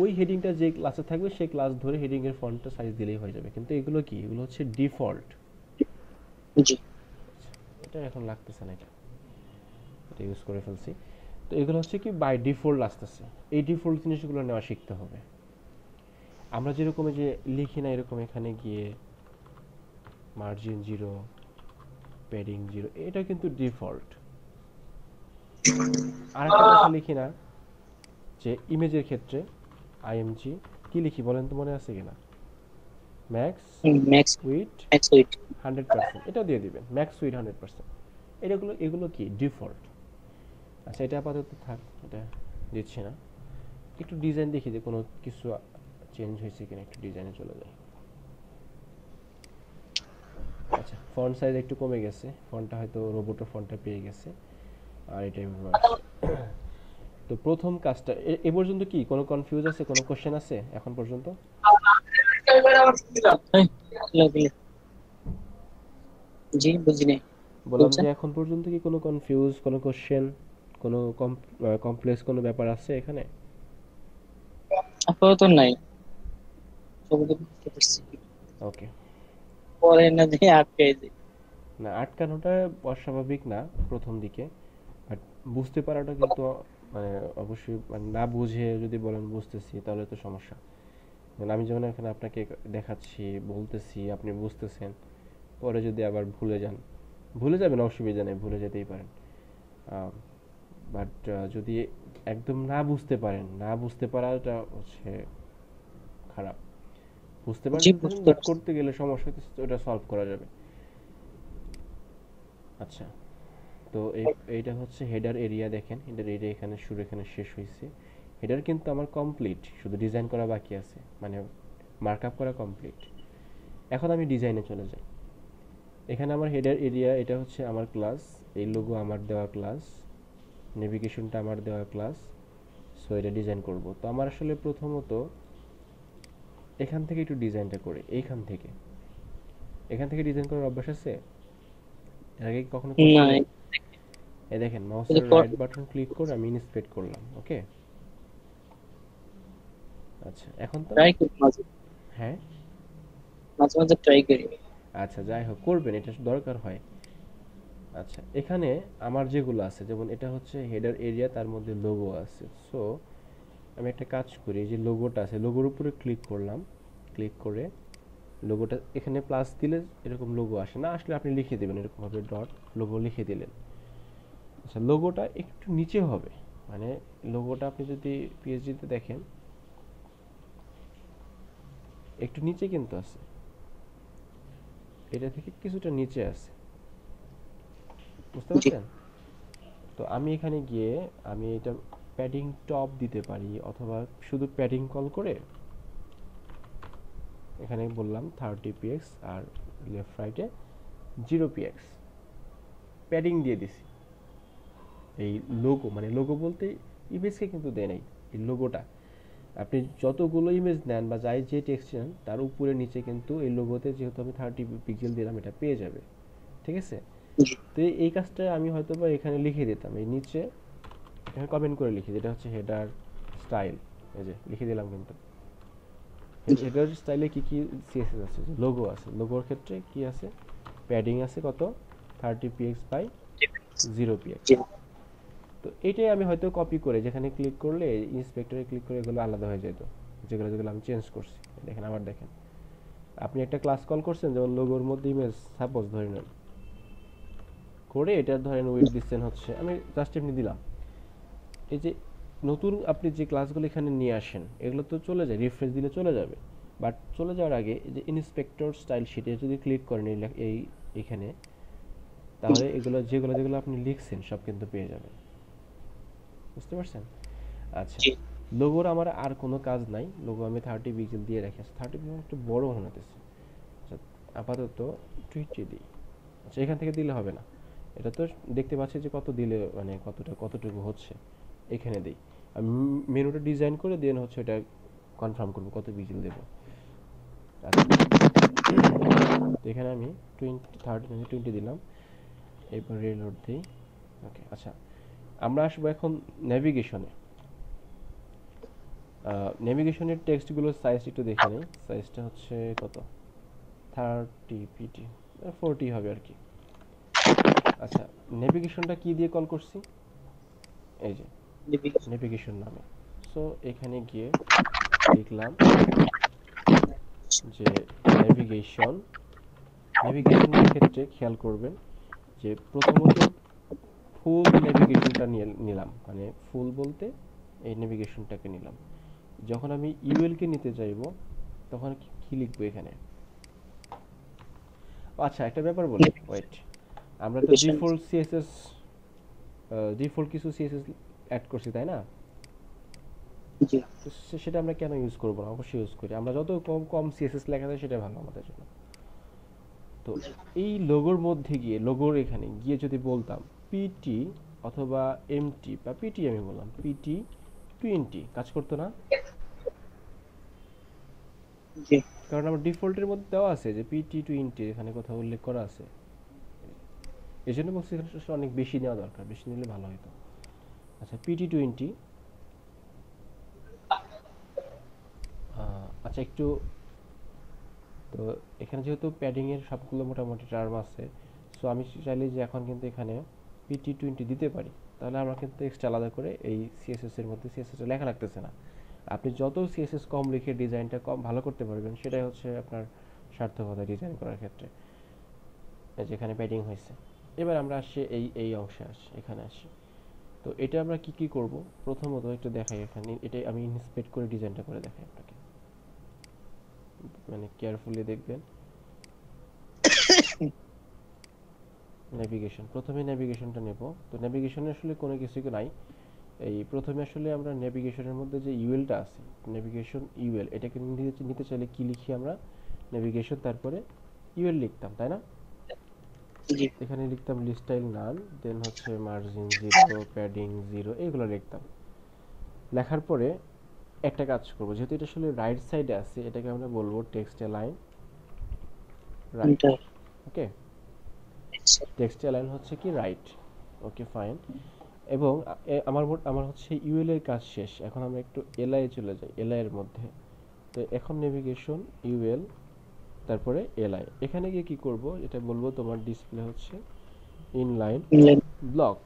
ওই হেডিংটা যে ক্লাসে থাকবে সেই ক্লাস ধরে হেডিং এর ফন্টটা সাইজ দিলেই হয়ে যাবে। কিন্তু এগুলো কি, এগুলো হচ্ছে ডিফল্ট। জি। এটা এখন লাগতেছে না, এটা এটা ইউজ করে ফেলছি। তো এগুলো হচ্ছে কি বাই ডিফল্ট আসতেছে, এই ডিফল্ট জিনিসগুলো নেওয়া শিখতে হবে। আমরা যেরকম যে লিখি না এরকম এখানে গিয়ে মার্জিন 0, প্যাডিং 0, এটা কিন্তু ডিফল্ট। আর একটা কথা লিখি না যে ইমেজের ক্ষেত্রে আইএমজি কি লিখি বলেন তো, মনে আছে কিনা? Max max with max wit. 100%, এটা দিয়ে দিবেন, ম্যাক্স উইথ 100%। এগুলো কি ডিফল্ট। আচ্ছা এটা আপাতত থাক, এটা দিচ্ছি না। একটু ডিজাইন দেখি যে কোনো কিছু চেঞ্জ হয়েছে কিনা, একটু ডিজাইনে চলে যায়। আচ্ছা ফন্ট সাইজ একটু কমে গেছে, ফন্টটা হয়তো রোবোটো ফন্টটা পেয়ে গেছে, আর এটা এভাবে আসছে। তো প্রথম কাজটা এ পর্যন্ত কি কোনো কনফিউজ আছে, কোনো কোশ্চেন আছে এখন পর্যন্ত? জি, বুঝিনি। বললাম বলছেন? যে এখন পর্যন্ত কি কোনো কনফিউজ, কোনো কোশ্চেন, কোনো কমপ্লেক্স কোনো ব্যাপার আছে এখানে? আপাতত নাই, সবই তো বুঝতে পারছি। ওকে। পরে না যে আটকে যায়। না আটকানোটা অস্বাভাবিক না প্রথম দিকে, বাট বুঝতে পারাটা কিন্তু মানে অবশ্যই, মানে না বুঝে যদি বলেন বুঝতেছি তাহলে তো সমস্যা। মানে আমি যেমন এখানে আপনাকে দেখাচ্ছি বলতেছি আপনি বুঝতেছেন, পরে যদি আবার ভুলে যান, ভুলে যাবেন, অসুবিধা নেই, ভুলে যেতেই পারেন। বাট যদি একদম না বুঝতে পারেন, না বুঝতে পারাটা হচ্ছে খারাপ। বুঝতে জি, পারতেছেন বুঝতে বাট পারছি। করতে গেলে সমস্যা হচ্ছে, ওটা সলভ করা যাবে। আচ্ছা, তো এইটা হচ্ছে হেডার এরিয়া, দেখেন হেডার এরিয়া এখানে শুরু এখানে শেষ হয়েছে। হেডার কিন্তু আমার কমপ্লিট, শুধু ডিজাইন করা বাকি আছে, মানে মার্কআপ করা কমপ্লিট। এখন আমি ডিজাইনে চলে যাই। এখানে আমার হেডার এরিয়া, এটা হচ্ছে আমার ক্লাস, এই লোগো আমার দেওয়া ক্লাস, নেভিগেশনটা আমার দেওয়া ক্লাস। সো এটা ডিজাইন করব, তো আমার আসলে প্রথমত এখান থেকে একটু ডিজাইনটা করে, এখান থেকে ডিজাইন করার অভ্যাস আছে, এর আগে কি কখনো না, করছিলেন? এই দেখেন এই যে মাউসের রাইট বাটন ক্লিক করে আমি ইনস্পেক্ট করলাম, ওকে। আচ্ছা এখন তো, ট্রাই করি মাঝে হ্যাঁ, মাঝে মাঝে ট্রাই করি। আচ্ছা যাই হোক করবেন, এটা দরকার হয়। আচ্ছা এখানে আমার যেগুলো আছে, যেমন এটা হচ্ছে হেডার এরিয়া, তার মধ্যে লোগো আছে। সো আমি একটা কাজ করি, এই যে লোগোটা আছে লোগোর উপরে ক্লিক করলাম, ক্লিক করে লোগোটা এখানে প্লাস দিলে এরকম লোগো আসে, না আসলে আপনি লিখে দেবেন এরকমভাবে ডট লোগো লিখে দিলেন। আচ্ছা লোগোটা একটু নিচে হবে, মানে লোগোটা আপনি যদি পিএইচডিতে দেখেন একটু নিচে কিন্তু আছে, এটা থেকে কিছুটা নিচে আছে, বুঝতে জি। পারছেন? তো আমি এখানে গিয়ে আমি এটা প্যাডিং টপ দিতে পারি, অথবা শুধু প্যাডিং কল করে এখানে বললাম 30px আর লেফট রাইটে 0px প্যাডিং দিয়ে দিছি। এই লোগো মানে লোগো বলতে ইমেজকে কিন্তু দেয় নাই, এই লোগোটা আপনি যতগুলো ইমেজ নেন বা যাই যে টেক্সট নেন তার উপরে নিচে কিন্তু এই লোগোতে যেহেতু আমি 30 পিক্সেল দিলাম এটা পেয়ে যাবে, ঠিক আছে। জি তো এই কাজটা আমি হয়তো বা এখানে লিখে দিতাম, এই নিচে এখানে কমেন্ট করে লিখি, যেটা হচ্ছে হেডার স্টাইল, এই যে লিখে দিলাম কিন্তু জি হেডার স্টাইলে কি কি সিএসএস আছে, লোগো আছে, লোগোর ক্ষেত্রে কি আছে, প্যাডিং আছে কত 30px বাই 0px। জি তো এটাই আমি হয়তো কপি করে যেখানে ক্লিক করলে ইন্সপেক্টরে ক্লিক করে এগুলো আলাদা হয়ে যেত, যেগুলো যেগুলো আমি চেঞ্জ করছি। দেখেন আবার দেখেন, আপনি একটা ক্লাস কল করছেন যেমন লোগোর মধ্যে ইমেজ সাপোজ ধরে নেন করে এটা ধরেন ওয়েট দিচ্ছেন হচ্ছে, আমি জাস্ট এমনি দিলাম। এই যে নতুন আপনি যে ক্লাসগুলো এখানে নিয়ে আসেন এগুলো তো চলে যায়, রিফ্রেশ দিলে চলে যাবে, বাট চলে যাওয়ার আগে এই যে ইন্সপেক্টর স্টাইল শিটে যদি ক্লিক করেন এই এখানে, তাহলে এগুলো যেগুলো যেগুলো আপনি লিখছেন সব কিন্তু পেয়ে যাবেন, বুঝতে পারছেন। আচ্ছা, জি লোগোর আমার আর কোনো কাজ নাই, লোগো আমি 30 পিক্সেল দিয়ে রেখে আছি, 30 পিক্সেল একটু বড় হতেছে। আচ্ছা, আপাতত 20 দিই। আচ্ছা, এখান থেকে দিলে হবে না, এটা তো দেখতে পাচ্ছি যে কত দিলে মানে কতটুকু হচ্ছে, এখানে দিই। আমি মেনুটা ডিজাইন করে দেন হচ্ছে এটা কনফার্ম করবো কত পিক্সেল দেবো। আচ্ছা, তো এখানে আমি 20 দিলাম, এরপর রিলোড দিই। ওকে, আচ্ছা আমরা আসবো এখন নেভিগেশনে। নেভিগেশনের টেক্সটগুলোর সাইজ একটু দেখে নিই, সাইজটা হচ্ছে কত 30 পিটি 40 হবে আর কি। আচ্ছা, নেভিগেশনটা কি দিয়ে কল করছি, এই যে নেভিগেশন নামে। সো এখানে গিয়ে লিখলাম যে নেভিগেশনের ক্ষেত্রে খেয়াল করবেন যে প্রথমত ফুল নেভিগেশনটা নিলাম, মানে ফুল বলতে এই নেভিগেশনটাকে নিলাম। যখন আমি ইউএলকে নিতে চাইব তখন কি লিখবো এখানে। আচ্ছা, একটা ব্যাপার বলি, ওয়েট, আমরা তো ডিফল্ট কিছু সিএসএস অ্যাড করছি তাই না, জি তো সেটা আমরা কেন ইউজ করবো না, অবশ্যই ইউজ করি, আমরা যত কম কম সিএসএস লেখা যায় সেটা ভালো আমাদের জন্য। তো এই লোগোর মধ্যে গিয়ে লোগোর এখানে গিয়ে যদি বলতাম পিটি অথবা এমটি বা পিটি, আমি বললাম পিটি 20 কাজ করতো না, জি কারণ আমার ডিফল্টের মধ্যে দেওয়া আছে যে পিটি 20 এখানে কোথাও উল্লেখ করা আছে, এই জন্য বলছি এখানে আসলে অনেক বেশি নেওয়া দরকার, বেশি নিলে ভালো হতো। আচ্ছা, পিটি 20। আচ্ছা একটু, তো এখানে যেহেতু প্যাডিং এর সবগুলো মোটামুটি টার্ম আছে, সো আমি চাইলে যে এখন কিন্তু এখানে পিটি 20 দিতে পারি, তাহলে আমরা কিন্তু এক্সট্রা আলাদা করে এই সিএসএস এর মধ্যে সিএসএস লেখা লাগতেছে না। আপনি যত সিএসএস কম লিখে ডিজাইনটা কম ভালো করতে পারবেন সেটাই হচ্ছে আপনার সার্থকতা ডিজাইন করার ক্ষেত্রে। যেখানে প্যাডিং হয়েছে, এবার আমরা আসছি এই অংশে আসি, এখানে আসি। তো এটা আমরা কি কি করব, প্রথমত একটু দেখাই, এখানে এটাই আমি ইন্সপেক্ট করে ডিজাইনটা করে দেখাই আপনাকে, মানে কেয়ারফুলি দেখবেন। নেভিগেশন, প্রথমে নেভিগেশনটা নেব। তো নেভিগেশনে আসলে কোনো কিছু নাই, এই প্রথমে আসলে আমরা নেভিগেশনের মধ্যে যে ইউএলটা আছে, নেভিগেশন ইউএল, এটাকে নিতে চাইলে কি লিখি আমরা, নেভিগেশন তারপরে ইউএল লিখতাম তাই না। জি এখানে লিখতাম লিস্টাইল নাল, দেন হচ্ছে মার্জিন 0, প্যাডিং 0, এইগুলো লিখতাম। লেখার পরে একটা কাজ করব, যেহেতু এটা আসলে রাইট সাইডে আছে এটাকে আমরা বলবো টেক্সট অ্যালাইন রাইট। ইন্টার ওকে, টেক্সট অ্যালাইন হচ্ছে কি রাইট, ওকে ফাইন। এবং আমার হচ্ছে ইউএল এর কাজ শেষ, এখন আমরা একটু এলআই এ চলে যাই, এলআই এর মধ্যে। তো এখন নেভিগেশন ইউএল তারপরে এলআই, এখানে গিয়ে কি করব, এটা বলবো তোমার ডিসপ্লে হচ্ছে ইনলাইন ব্লক,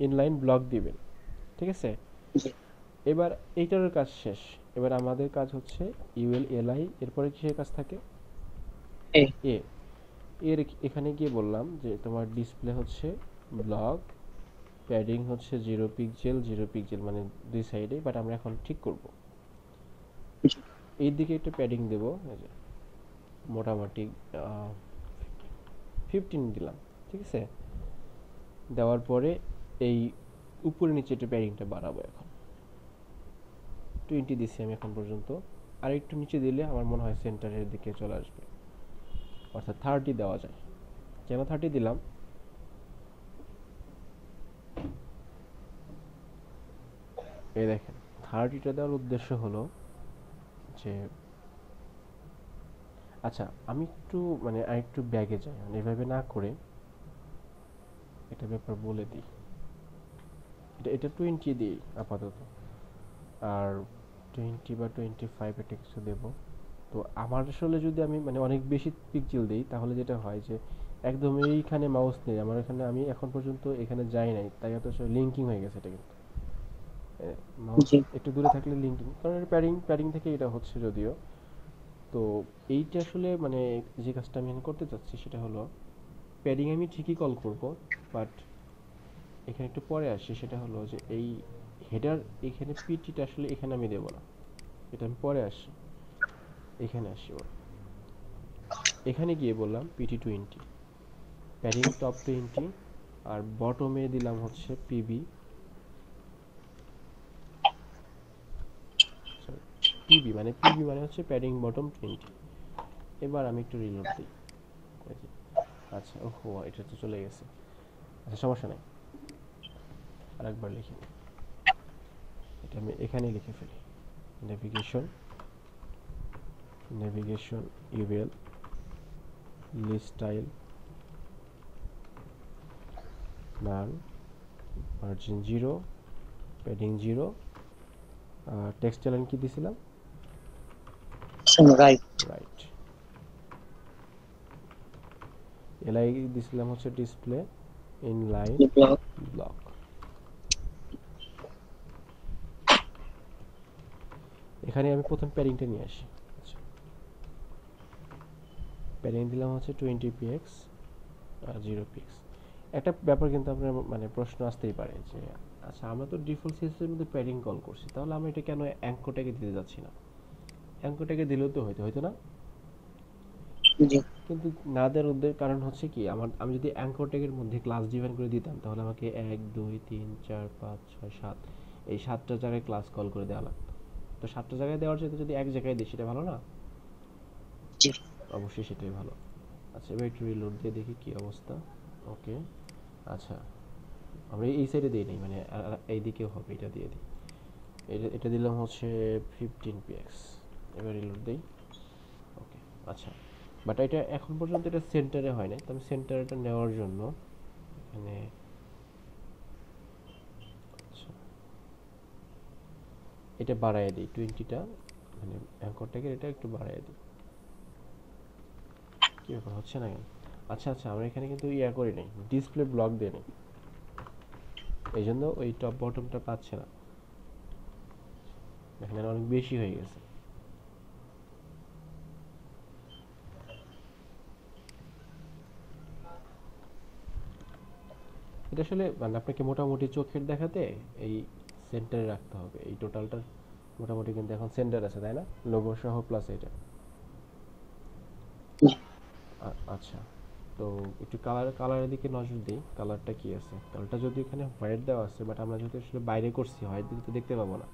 ইনলাইন ব্লক দিবেন, ঠিক আছে। জি এবার এইটার কাজ শেষ, এবার আমাদের কাজ হচ্ছে ইউএল এলআই, এরপরে কিসের কাজ থাকে, এ এ এর এখানে গিয়ে বললাম যে তোমার ডিসপ্লে হচ্ছে ব্লক, প্যাডিং হচ্ছে 0 পিক্সেল 0 পিক্সেল, মানে দুই সাইডে, বাট আমরা এখন ঠিক করব জি এই দিকে একটু প্যাডিং দেব, এই যে মোটামুটি 15 দিলাম, ঠিক আছে। দেওয়ার পরে এই উপরে নিচে একটু প্যাডিংটা বাড়াবো, এখন 20 দিচ্ছি আমি এখন পর্যন্ত। আর একটু নিচে দিলে আমার মনে হয় সেন্টারের দিকে চলে আসবে, অর্থাৎ 30 দেওয়া যায়। কেন 30 দিলাম, এই দেখেন 30টা দেওয়ার উদ্দেশ্য হলো যে, আচ্ছা আমি একটু মানে আরেকটু ব্যাগে যাই, মানে এভাবে না করে একটা ব্যাপার বলে দিই। এটা 20 দিই আপাতত, আর 20 বা 25 একটা কিছু দেব। তো আমার আসলে যদি আমি মানে অনেক বেশি পিক্সেল দিই, তাহলে যেটা হয় যে একদম এইখানে মাউস নেই আমার, এখানে আমি এখন পর্যন্ত এখানে যাই নাই, তাই হয়তো লিঙ্কিং হয়ে গেছে এটা, কিন্তু মাউস জি একটু দূরে থাকলে লিঙ্কিং, কারণ এটা প্যাডিং প্যাডিং থেকে এটা হচ্ছে যদিও। তো এইটা আসলে মানে যে কাজটা আমি এখানে করতে চাচ্ছি সেটা হলো, প্যাডিং আমি ঠিকই কল করব, বাট এখানে একটু পরে আসি, সেটা হলো যে এই হেডার, এখানে পিটিটা আসলে এখানে আমি দেবো না, এটা আমি পরে আসি। এখানে আসি ওর, এখানে গিয়ে বললাম PT20, প্যাডিং টপ 20, আর বটমে দিলাম হচ্ছে পিবি, সরি পিবি মানে হচ্ছে প্যাডিং বটম 20। এবার আমি একটু রিলোড দিই। এই যে, আচ্ছা ওহো এটা তো চলে গেছে, আচ্ছা সমস্যা নাই, আরেকবার লিখে নিই। এটা আমি এখানে লিখে ফেলি, navigation, navigation UL, list style, null, margin 0, padding 0, text line কি দিছিলাম, রাইট। রাইট। এলআই দিছিলাম হচ্ছে ডিসপ্লে ইনলাইন ব্লক। এখানে আমি প্রথম প্যাডিংটা নিয়ে আসি। আচ্ছা, প্যাডিং দিলাম হচ্ছে 20 px আর 0 px। একটা ব্যাপার কিন্তু আপনার মানে প্রশ্ন আসতেই পারে যে, আচ্ছা আমরা তো ডিফল্ট সিস্টেমের মধ্যে প্যাডিং কল করছি, তাহলে আমরা এটা কেন অ্যাঙ্করটাকে দিতে যাচ্ছি না? অ্যাঙ্করটাকে দিলেও তো হইতো, হইতো না? জি কিন্তু না দেওয়ার কারণ হচ্ছে কি, আমি যদি অ্যাঙ্কর ট্যাগের মধ্যে ক্লাস ডিফাইন করে দিতাম, তাহলে আমাকে 1 2 3 4 5 6 7 এই 7টা জায়গায় ক্লাস কল করে দেওয়া লাগতো। তো 7টা জায়গায় দেওয়ার চাইতে যদি এক জায়গায় দিই, সেটা ভালো না? জি। অবশ্যই সেটাই ভালো। আচ্ছা এবার একটু রিলোড দিয়ে দেখি কি অবস্থা। ওকে, আচ্ছা আমরা এই সাইডে দিই নাই, মানে এই দিকেও হবে, এটা দিয়ে দিই। এটা দিলাম হচ্ছে 15 px। এবার রিলোড দিই। ওকে, আচ্ছা বাট এটা এখন পর্যন্ত এটা সেন্টারে হয় নাই, তো আমি সেন্টারটা নেওয়ার জন্য এখানে, আচ্ছা এটা বাড়ায় দিই 20টা, মানে অ্যাঙ্করটাকে এটা একটু বাড়ায় দিই। কি ব্যাপার হচ্ছে না কেন? আচ্ছা আচ্ছা আমরা এখানে কিন্তু ইয়া করি নাই, ডিসপ্লে ব্লক দিয়ে নেই, এই জন্য ওই টপ বটমটা পাচ্ছে না, এখানে অনেক বেশি হয়ে গেছে। এটা আসলে মানে আপনাকে মোটামুটি চোখের দেখাতে এই সেন্টারে রাখতে হবে, এই টোটালটা মোটামুটি কিন্তু এখন সেন্টার আছে তাই না, লোগো সহ প্লাস এটা। আচ্ছা, তো একটু কালারের দিকে নজর দিই, কালারটা কি আছে, কালারটা যদি এখানে হোয়াইট দেওয়া আছে, বাট আমরা যেহেতু আসলে বাইরে করছি, হোয়াইট দিলে তো দেখতে পাবো না।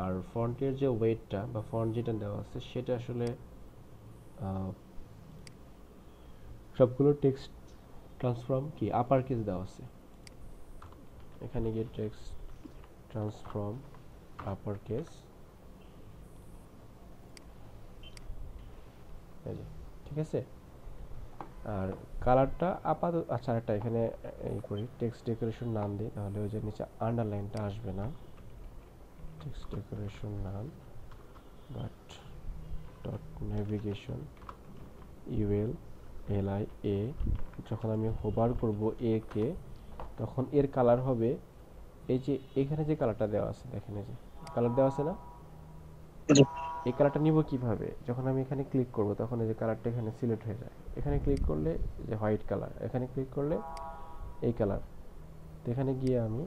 আর ফন্টের যে ওয়েটটা বা ফন্ট যেটা দেওয়া আছে সেটা আসলে সবগুলো টেক্সট ট্রান্সফর্ম কি আপার কেস দেওয়া আছে, এখানে গিয়ে টেক্সট ট্রান্সফর্ম আপার কেস, এই যে ঠিক আছে। আর কালারটা আপাতত, আচ্ছা একটা এখানে এই করি, টেক্সট ডেকোরেশন নাম দিই, তাহলে ওই যে নিচে আন্ডারলাইনটা আসবে না। Text decoration none but dot navigation UL LI A, যখন আমি হোভার করব এ কে, তখন এর কালার হবে এই যে এখানে যে কালারটা দেওয়া আছে, দেখেন এই যে কালার দেওয়া আছে না, জি এই কালারটা নিব কিভাবে, যখন আমি এখানে ক্লিক করব তখন এই যে কালারটা এখানে সিলেক্ট হয়ে যায়, এখানে ক্লিক করলে যে হোয়াইট কালার, এখানে ক্লিক করলে এই কালার। তো এখানে গিয়ে আমি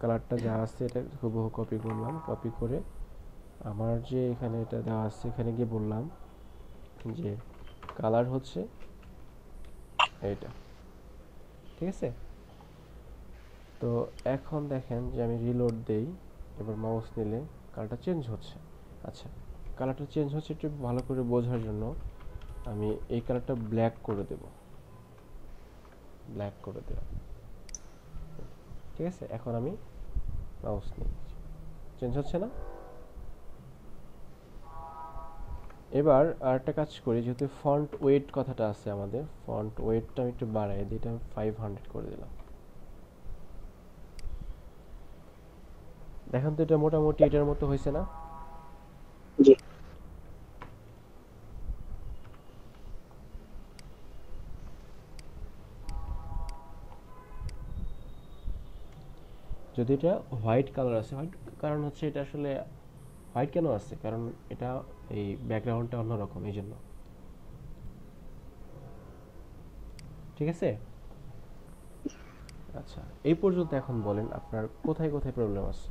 কালারটা যা আছে এটা হুবহু কপি করলাম, কপি করে আমার যে এখানে এটা দেওয়া আছে এখানে গিয়ে বললাম যে কালার হচ্ছে এইটা, ঠিক আছে। তো এখন দেখেন যে আমি রিলোড দেই, এবার মাউস নিলে কালারটা চেঞ্জ হচ্ছে। আচ্ছা কালারটা চেঞ্জ হচ্ছে একটু ভালো করে বোঝার জন্য আমি এই কালারটা ব্ল্যাক করে দেব, ব্ল্যাক করে দিলাম। ঠিক আছে, এখন আমি মাউস নিই, চেঞ্জ হচ্ছে না। এবার আরেকটা কাজ করি, যেহেতু ফন্ট ওয়েট কথাটা আছে আমাদের, ফন্ট ওয়েটটা আমি একটু বাড়াই দিই, এটা আমি 500 করে দিলাম। দেখেন তো এটা মোটামুটি এটার মতো হয়েছে না? জি। যদি এটা হোয়াইট কালার আছে, হোয়াইট কারণ হচ্ছে এটা আসলে হোয়াইট কেন আছে, কারণ এটা এই ব্যাকগ্রাউন্ডটা অন্যরকম এই জন্য। ঠিক আছে, আচ্ছা এই পর্যন্ত এখন বলেন আপনার কোথায় কোথায় প্রবলেম আছে।